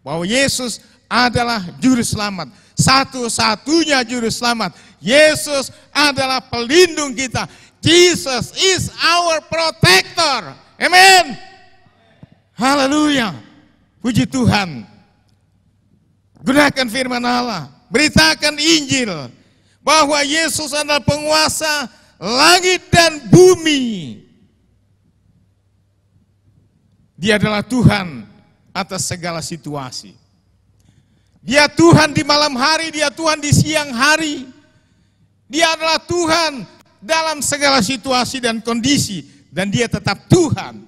bahwa Yesus adalah juru selamat. Satu-satunya juru selamat. Yesus adalah pelindung kita. Jesus is our protector. Amen. Haleluya. Puji Tuhan. Gunakan firman Allah. Beritakan Injil. Bahwa Yesus adalah penguasa langit dan bumi. Dia adalah Tuhan atas segala situasi. Dia Tuhan di malam hari, dia Tuhan di siang hari. Dia adalah Tuhan dalam segala situasi dan kondisi. Dan dia tetap Tuhan.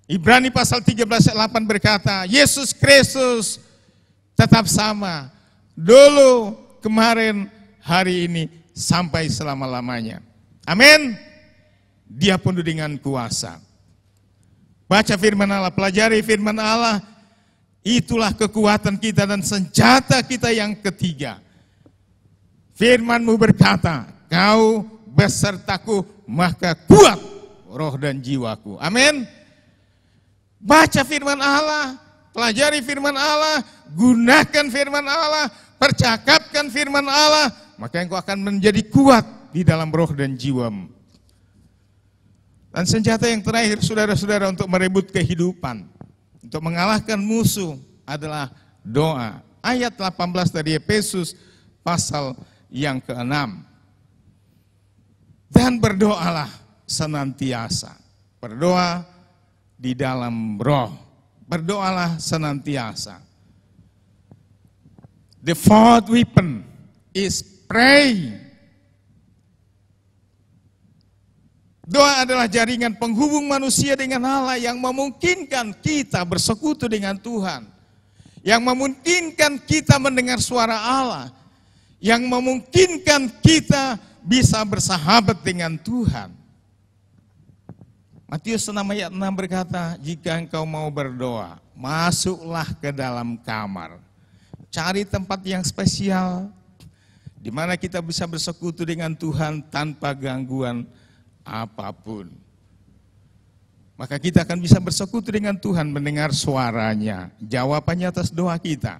Ibrani pasal 13 ayat 8 berkata, Yesus Kristus tetap sama. Dulu, kemarin, hari ini, sampai selama-lamanya. Amin. Dia penuh dengan kuasa. Baca firman Allah, pelajari firman Allah. Itulah kekuatan kita dan senjata kita yang ketiga. Firman-Mu berkata, kau besertaku maka kuat roh dan jiwaku. Amin. Baca firman Allah, pelajari firman Allah, gunakan firman Allah, percakapkan firman Allah, maka engkau akan menjadi kuat di dalam roh dan jiwamu. Dan senjata yang terakhir, saudara-saudara, untuk merebut kehidupan, untuk mengalahkan musuh adalah doa. Ayat 18 dari Efesus pasal yang ke-6. Dan berdoalah senantiasa. Berdoa di dalam roh. Berdoalah senantiasa. The fourth weapon is praying. Doa adalah jaringan penghubung manusia dengan Allah yang memungkinkan kita bersekutu dengan Tuhan. Yang memungkinkan kita mendengar suara Allah. Yang memungkinkan kita bisa bersahabat dengan Tuhan. Matius 6 ayat 6 berkata, jika engkau mau berdoa, masuklah ke dalam kamar. Cari tempat yang spesial, di mana kita bisa bersekutu dengan Tuhan tanpa gangguan apapun. Maka kita akan bisa bersekutu dengan Tuhan, mendengar suaranya, jawabannya atas doa kita.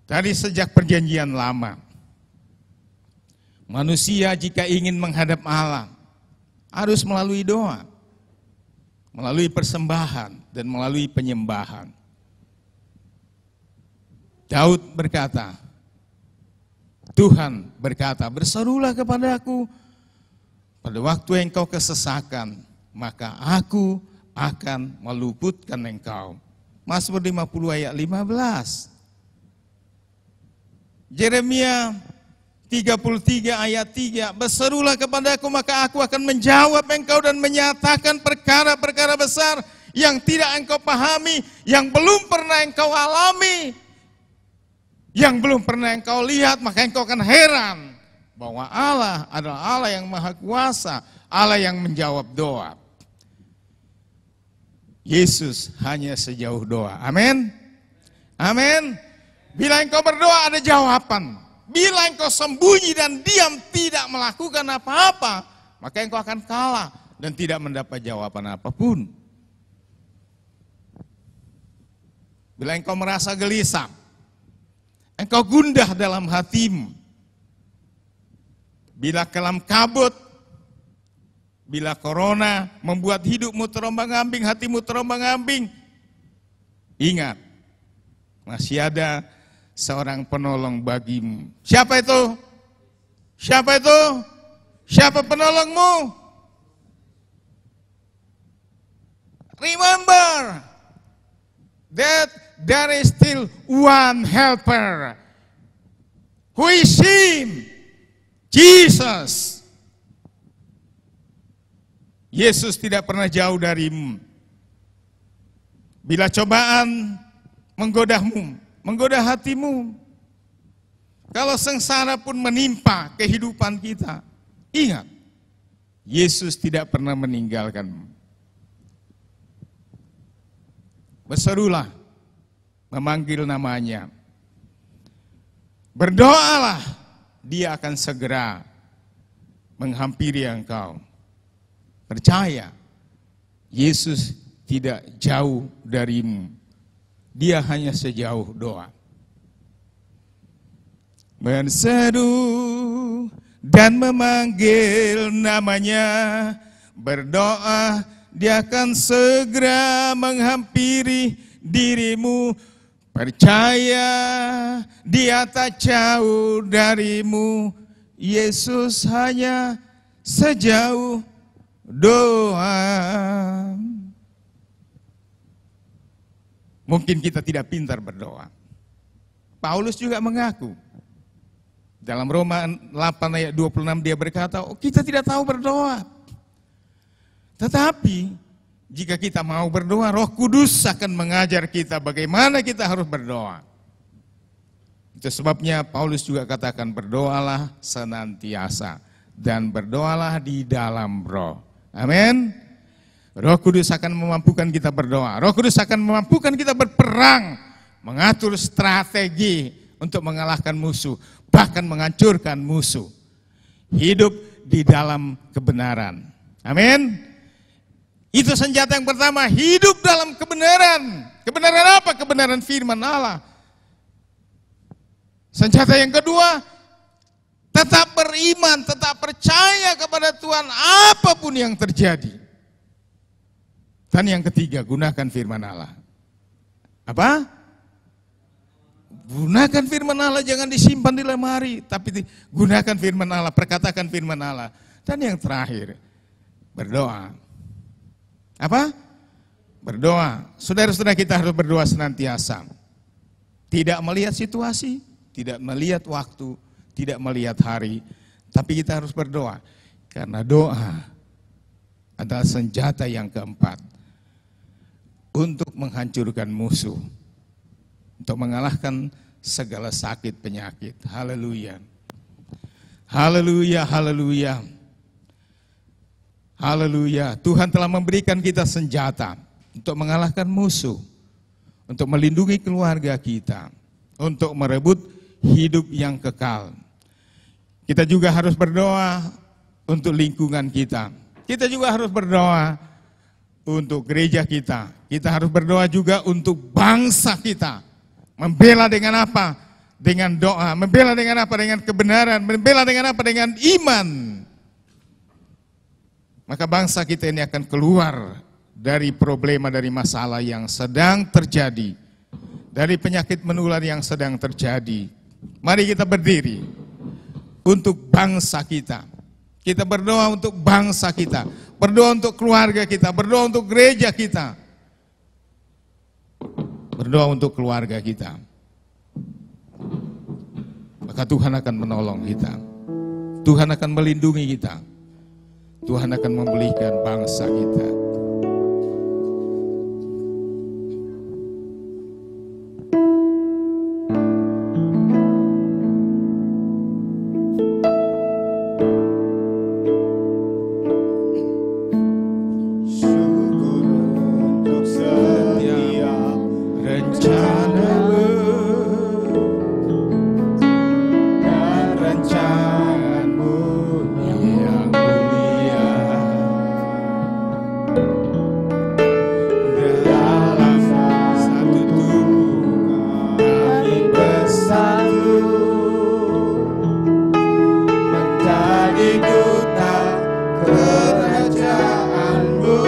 Dari sejak perjanjian lama, manusia jika ingin menghadap Allah, harus melalui doa, melalui persembahan, dan melalui penyembahan. Daud berkata, Tuhan berkata, berserulah kepadaku pada waktu engkau kesesakan, maka aku akan meluputkan engkau. Mazmur 50 ayat 15. Yeremia 33 ayat 3, berserulah kepadaku maka aku akan menjawab engkau dan menyatakan perkara-perkara besar yang tidak engkau pahami, yang belum pernah engkau alami, yang belum pernah engkau lihat, maka engkau akan heran bahwa Allah adalah Allah yang maha kuasa, Allah yang menjawab doa. Yesus hanya sejauh doa. Amin. Amin. Bila engkau berdoa ada jawaban. Bila engkau sembunyi dan diam tidak melakukan apa-apa, maka engkau akan kalah dan tidak mendapat jawaban apapun. Bila engkau merasa gelisah, engkau gundah dalam hatimu, Bila kelam kabut, bila corona membuat hidupmu terombang-ambing, hatimu terombang-ambing, ingat, masih ada seorang penolong bagimu. Siapa itu? Siapa itu? Siapa penolongmu? Remember that there is still one helper. Who is him? Jesus. Yesus tidak pernah jauh darimu. Bila cobaan menggodamu, menggoda hatimu, kalau sengsara pun menimpa kehidupan kita, ingat, Yesus tidak pernah meninggalkanmu. Berserulah, memanggil namanya. Berdoalah, dia akan segera menghampiri engkau. Percaya, Yesus tidak jauh darimu. Dia hanya sejauh doa. Berseru dan memanggil namanya, berdoa, dia akan segera menghampiri dirimu. Percaya, dia tak jauh darimu. Yesus hanya sejauh doa. Mungkin kita tidak pintar berdoa. Paulus juga mengaku. Dalam Roma 8 ayat 26 dia berkata, kita tidak tahu berdoa. Tetapi jika kita mau berdoa, Roh Kudus akan mengajar kita bagaimana kita harus berdoa. Itu sebabnya Paulus juga katakan, berdoalah senantiasa dan berdoalah di dalam Roh. Amin. Roh Kudus akan memampukan kita berdoa. Roh Kudus akan memampukan kita berperang, mengatur strategi untuk mengalahkan musuh, bahkan menghancurkan musuh. Hidup di dalam kebenaran. Amin. Itu senjata yang pertama, hidup dalam kebenaran. Kebenaran apa? Kebenaran firman Allah. Senjata yang kedua, tetap beriman, tetap percaya kepada Tuhan apapun yang terjadi. Dan yang ketiga, gunakan firman Allah. Apa? Gunakan firman Allah, jangan disimpan di lemari, tapi gunakan firman Allah, perkatakan firman Allah. Dan yang terakhir, berdoa. Apa? Berdoa. Saudara-saudara, kita harus berdoa senantiasa. Tidak melihat situasi, tidak melihat waktu, tidak melihat hari, tapi kita harus berdoa. Karena doa adalah senjata yang keempat untuk menghancurkan musuh, untuk mengalahkan segala sakit penyakit. Haleluya. Haleluya, haleluya. Haleluya. Tuhan telah memberikan kita senjata untuk mengalahkan musuh, untuk melindungi keluarga kita, untuk merebut hidup yang kekal. Kita juga harus berdoa untuk lingkungan kita. Kita juga harus berdoa untuk gereja kita. Kita harus berdoa juga untuk bangsa kita. Membela dengan apa? Dengan doa. Membela dengan apa? Dengan kebenaran. Membela dengan apa? Dengan iman. Maka bangsa kita ini akan keluar dari problema, dari masalah yang sedang terjadi, dari penyakit menular yang sedang terjadi. Mari kita berdiri untuk bangsa kita. Kita berdoa untuk bangsa kita, berdoa untuk keluarga kita, berdoa untuk gereja kita, berdoa untuk keluarga kita. Maka Tuhan akan menolong kita, Tuhan akan melindungi kita, Tuhan akan memulihkan bangsa kita. kerajaanmu.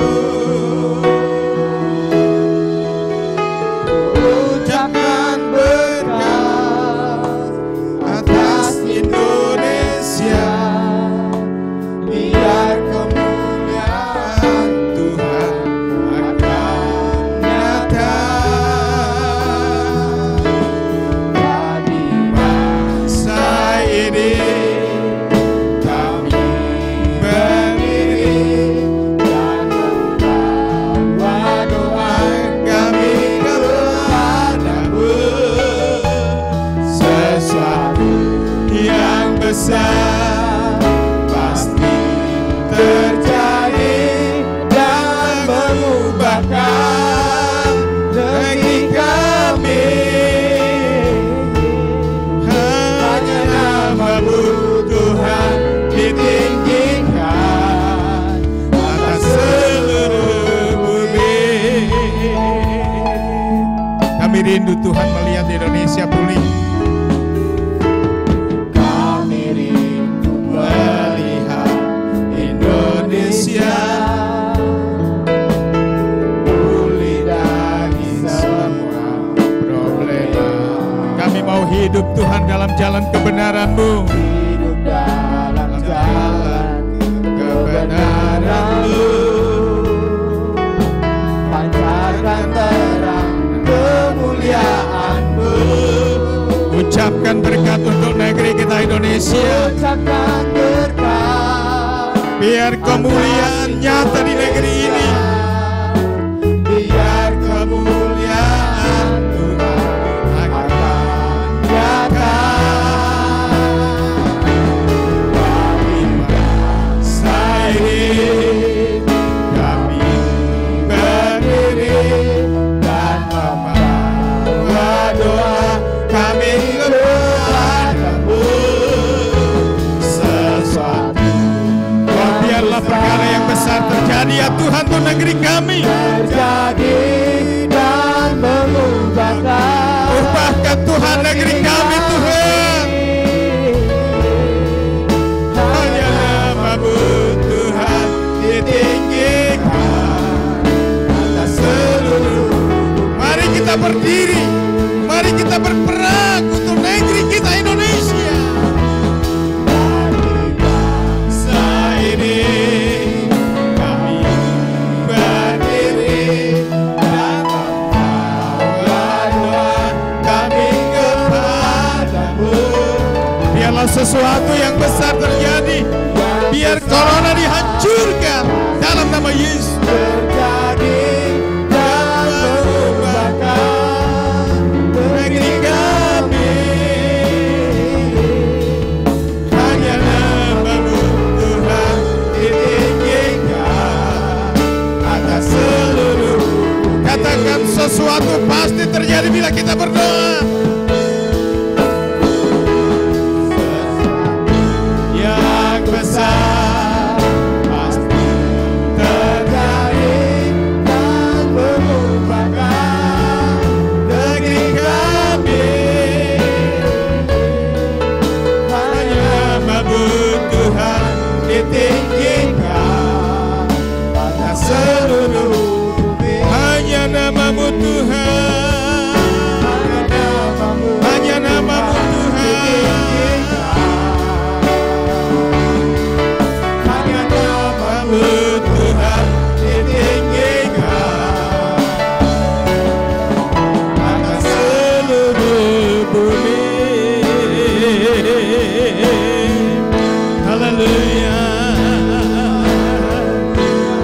Ucapkan berkat atas Indonesia, biar kemuliaan Tuhan akan nyata bagi bangsa ini. Kami berdiri dan membawa doa kami kepadamu. Sesuatu yang besar pasti terjadi dan mengubahkan negeri kami. Hanya nama-Mu Tuhan ditinggikan atas seluruh bumi. Kami rindu Tuhan melihat Indonesia pulih. Kami rindu melihat Indonesia pulih dari semua problema. Kami mau hidup Tuhan dalam jalan kebenaran-Mu. Hidup dalam jalan kebenaran-Mu. Pancarkan terang kemuliaan-Mu. Ucapkan berkat untuk negeri kita Indonesia. Ucapkan berkat. Biar kemuliaan nyata di negeri ini. Biar kemuliaan Tuhan akan nyata bagi bangsa ini. Kami berdiri dan membawa doa kami kepadamu. Sesuatu biarlah perkara yang besar terjadi ya Tuhan untuk negeri kami. Terjadi dan mengubahkan. Ubahkan Tuhan negeri kami Tuhan. Hanya nama-Mu Tuhan ditinggikan atas seluruh. Mari kita berdiri. Mari kita berperang untuk negeri kita Indonesia. Bagi bangsa ini kami berdiri dan membawa doa kami kepadamu. Biarlah sesuatu yang besar terjadi. Biar corona dihancurkan dalam nama Yesus. Terjadi dan mengubahkan negeri kami. Hanya nama-Mu Tuhan ditinggikan atas seluruh. Katakan sesuatu pasti terjadi bila kita berdoa. Yang besar pasti terjadi dan mengubahkan negeri kami. Hanya nama-Mu Tuhan ditinggikan atas seluruh bumi. Hanya nama-Mu Tuhan. Hanya nama-Mu Tuhan. Hanya nama-Mu Tuhan ditinggikan atas seluruh bumi. Haleluya.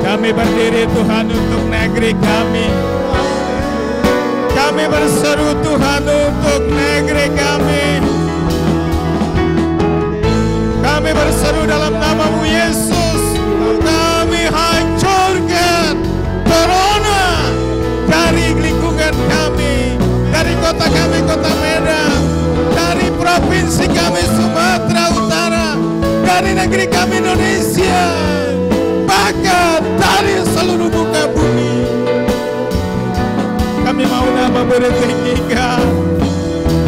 Kami berdiri Tuhan untuk negeri kami. Kami berseru Tuhan untuk negeri kami. Kami berseru dalam nama-Mu Yesus. Kami hancurkan corona dari lingkungan kami, dari kota kami, kota Medan, dari provinsi kami Sumatera Utara, dari negeri kami Indonesia, bahkan dari seluruh muka bumi. Kami mau nama-Mu ditinggikan.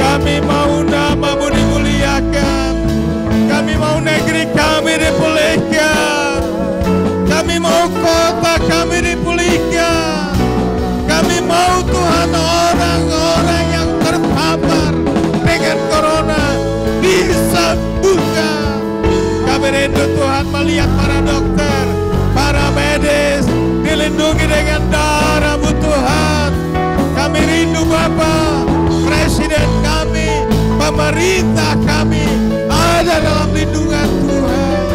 Kami mau nama-Mu dimuliakan. Kami mau negeri kami dipulihkan. kota kami dipulihkan. Kami mau Tuhan orang-orang yang terpapar dengan corona disembuhkan. Kami rindu Tuhan melihat para dokter, para medis dilindungi dengan darah-Mu Tuhan. Kami rindu Bapa, Presiden kami, pemerintah kami ada dalam lindungan Tuhan.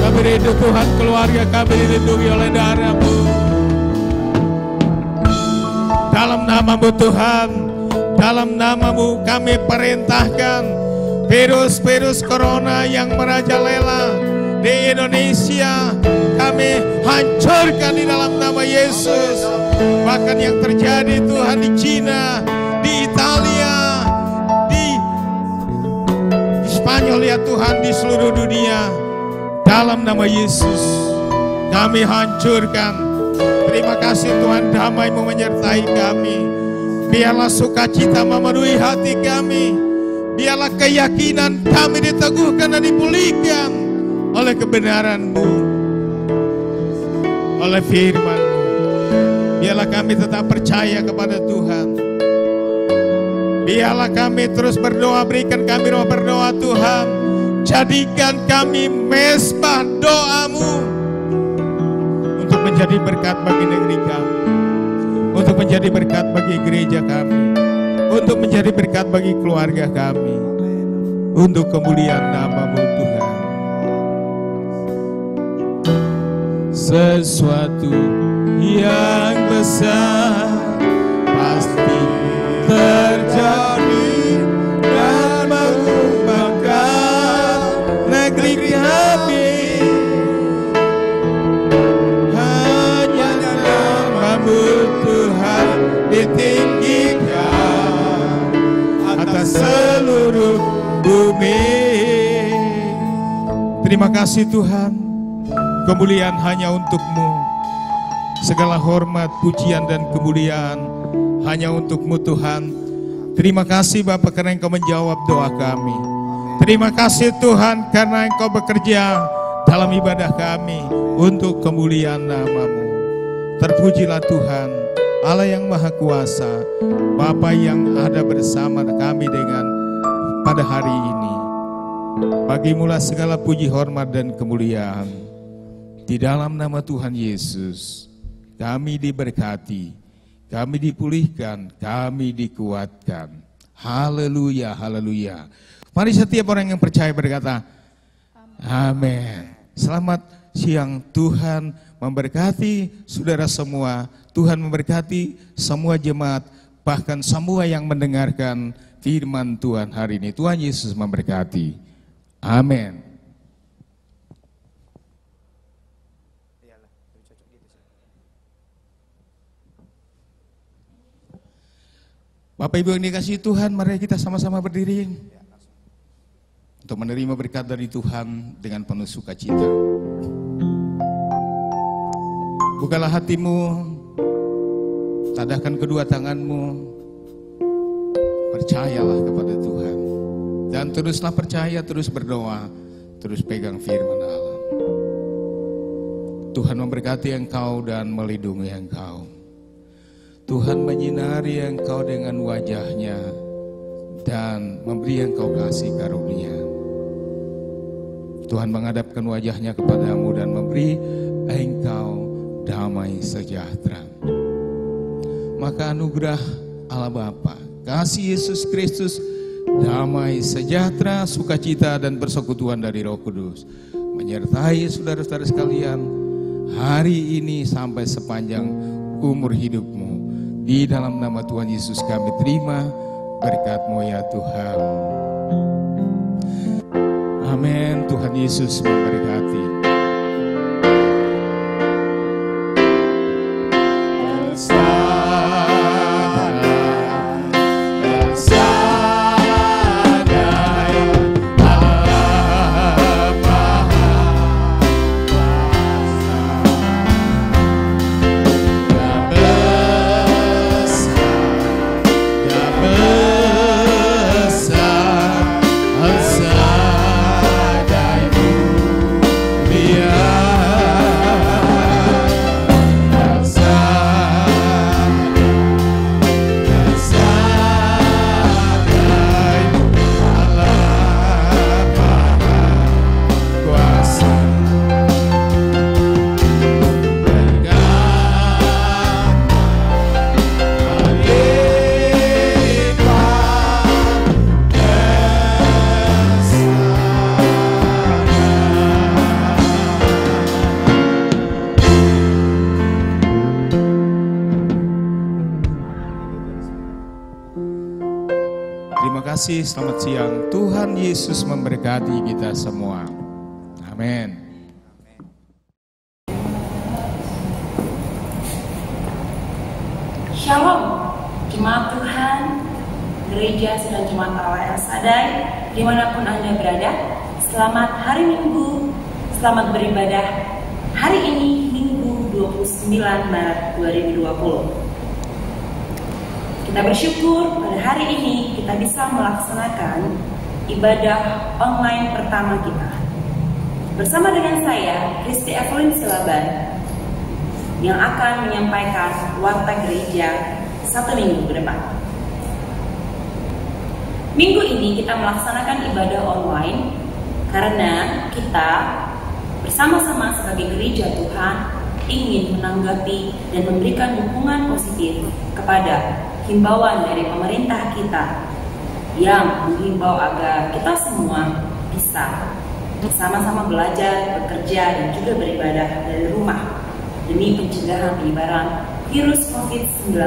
Kami rindu Tuhan, keluarga kami dilindungi oleh darah-Mu. Dalam nama-Mu Tuhan, dalam nama-Mu kami perintahkan virus-virus corona yang merajalela di Indonesia, kami hancurkan di dalam nama Yesus. Bahkan yang terjadi Tuhan di Cina, di Italia, di Spanyol ya Tuhan, di seluruh dunia, dalam nama Yesus kami hancurkan. Terima kasih Tuhan, damai-Mu menyertai kami. Biarlah sukacita memenuhi hati kami. Biarlah keyakinan kami diteguhkan dan dipulihkan oleh kebenaran-Mu, oleh firman-Mu. Biarlah kami tetap percaya kepada Tuhan. Biarlah kami terus berdoa, berikan kami roh berdoa Tuhan. Jadikan kami mesbah doa-Mu untuk menjadi berkat bagi negeri kami, untuk menjadi berkat bagi gereja kami, untuk menjadi berkat bagi keluarga kami, untuk kemuliaan nama-Mu Tuhan. Sesuatu yang besar pasti terjadi dan mengubahkan negeri kami. Hanya nama-Mu Tuhan ditinggikan atas seluruh bumi. Terima kasih Tuhan, kemuliaan hanya untuk-Mu. Segala hormat, pujian dan kemuliaan hanya untuk-Mu Tuhan. Terima kasih Bapa karena Engkau menjawab doa kami. Terima kasih Tuhan karena Engkau bekerja dalam ibadah kami untuk kemuliaan nama-Mu. Terpujilah Tuhan, Allah yang Maha Kuasa, Bapa yang ada bersama kami dengan pada hari ini. Bagi-Mulah segala puji, hormat dan kemuliaan. Di dalam nama Tuhan Yesus, kami diberkati, kami dipulihkan, kami dikuatkan. Haleluya, haleluya. Mari setiap orang yang percaya berkata, amin. Selamat siang, Tuhan memberkati saudara semua. Tuhan memberkati semua jemaat, bahkan semua yang mendengarkan firman Tuhan hari ini. Tuhan Yesus memberkati. Amin. Bapak Ibu yang dikasihi Tuhan, mari kita sama-sama berdiri untuk menerima berkat dari Tuhan dengan penuh sukacita. Bukalah hatimu, tadahkan kedua tanganmu, percayalah kepada Tuhan. Dan teruslah percaya, terus berdoa, terus pegang firman Allah. Tuhan memberkati engkau dan melindungi engkau. Tuhan menyinari engkau dengan wajah-Nya dan memberi engkau kasih karunia. Tuhan menghadapkan wajah-Nya kepadamu dan memberi engkau damai sejahtera. Maka anugerah Allah Bapa, kasih Yesus Kristus, damai sejahtera, sukacita dan persekutuan dari Roh Kudus menyertai saudara-saudara sekalian hari ini sampai sepanjang umur hidupmu. Di dalam nama Tuhan Yesus kami terima berkat-Mu ya Tuhan. Amin. Tuhan Yesus memberkati. kasih, selamat siang. Tuhan Yesus memberkati kita semua. Amin. Shalom, jemaat Tuhan, gereja sedang jemaat Allah El Shaddai, dimanapun Anda berada. Selamat hari Minggu, selamat beribadah. Hari ini Minggu 29 Maret 2020. Kita bersyukur pada hari ini kita bisa melaksanakan ibadah online pertama kita. Bersama dengan saya, Kristi Evelyn Silaban, yang akan menyampaikan warta gereja 1 minggu ke depan. Minggu ini kita melaksanakan ibadah online karena kita bersama-sama sebagai gereja Tuhan ingin menanggapi dan memberikan dukungan positif kepada himbauan dari pemerintah kita yang menghimbau agar kita semua bisa bersama-sama belajar, bekerja, dan juga beribadah dari rumah demi pencegahan penyebaran virus COVID-19.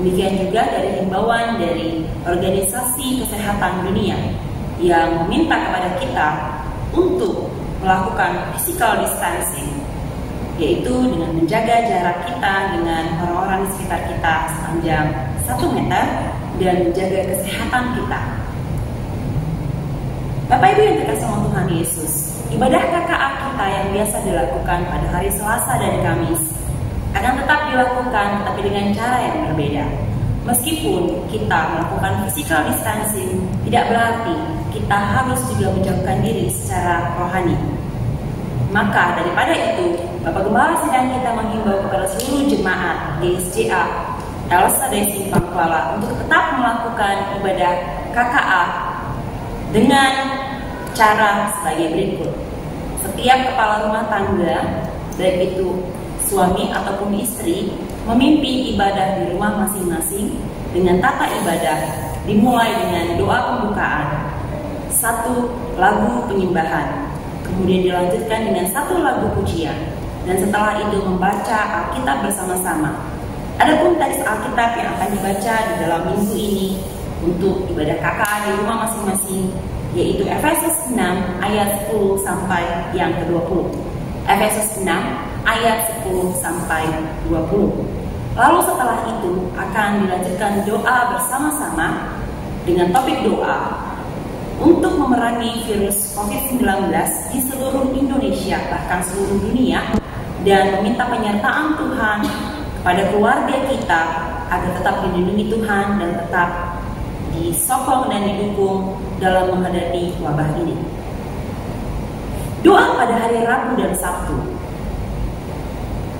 Demikian juga dari himbauan dari Organisasi Kesehatan Dunia yang meminta kepada kita untuk melakukan physical distancing, yaitu dengan menjaga jarak kita dengan orang-orang di sekitar kita sepanjang 1 meter dan menjaga kesehatan kita. Bapak Ibu yang terkasih oleh Tuhan Yesus, ibadah KKA kita yang biasa dilakukan pada hari Selasa dan Kamis akan tetap dilakukan, tapi dengan cara yang berbeda. Meskipun kita melakukan physical distancing, tidak berarti kita harus juga menjauhkan diri secara rohani. Maka daripada itu, Bapak Gembala sedang kita menghimbau kepada seluruh jemaat GSJA El Shaddai Simpang Kuala untuk tetap melakukan ibadah KKA dengan cara sebagai berikut. Setiap kepala rumah tangga, baik itu suami ataupun istri, memimpin ibadah di rumah masing-masing dengan tata ibadah dimulai dengan doa pembukaan, 1 lagu penyembahan, kemudian dilanjutkan dengan 1 lagu pujian, dan setelah itu membaca Alkitab bersama-sama. Adapun teks Alkitab yang akan dibaca di dalam minggu ini untuk ibadah KKA di rumah masing-masing, yaitu Efesus 6 ayat 10 sampai yang ke-20. Efesus 6 ayat 10 sampai 20. Lalu setelah itu akan dilanjutkan doa bersama-sama dengan topik doa untuk memerangi virus COVID-19 di seluruh Indonesia, bahkan seluruh dunia, dan meminta penyertaan Tuhan kepada keluarga kita agar tetap dilindungi Tuhan dan tetap disokong dan didukung dalam menghadapi wabah ini. Doa pada hari Rabu dan Sabtu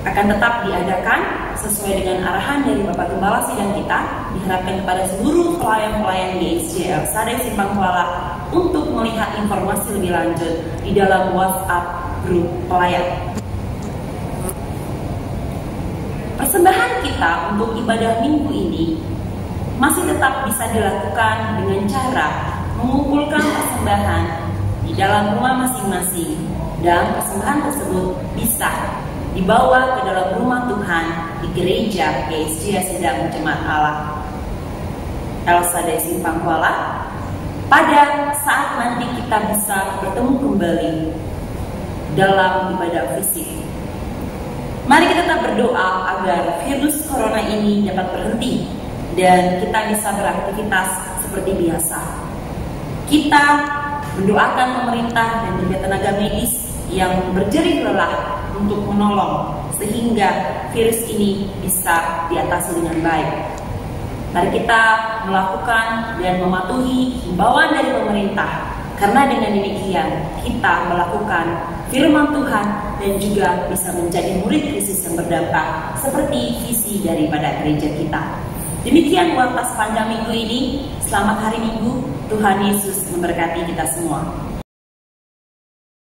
akan tetap diadakan sesuai dengan arahan dari Bapak Gembala Sidang kita, diharapkan kepada seluruh pelayan-pelayan GSJ El Shaddai Simpang Kuala untuk melihat informasi lebih lanjut di dalam WhatsApp grup pelayan. Persembahan kita untuk ibadah minggu ini masih tetap bisa dilakukan dengan cara mengumpulkan persembahan di dalam rumah masing-masing, dan persembahan tersebut bisa dibawa ke dalam rumah Tuhan di gereja GSJ Sedang Jemaat Allah El Shaddai Simpang Kuala pada saat nanti kita bisa bertemu kembali dalam ibadah fisik. Mari kita tetap berdoa agar virus corona ini dapat berhenti dan kita bisa beraktivitas seperti biasa. Kita mendoakan pemerintah dan juga tenaga medis yang berjerih lelah untuk menolong sehingga virus ini bisa diatasi dengan baik. Mari kita melakukan dan mematuhi himbauan dari pemerintah, karena dengan demikian kita melakukan firman Tuhan dan juga bisa menjadi murid Kristus yang berdampak seperti visi daripada gereja kita. Demikian warta sepanjang minggu ini. Selamat hari Minggu. Tuhan Yesus memberkati kita semua.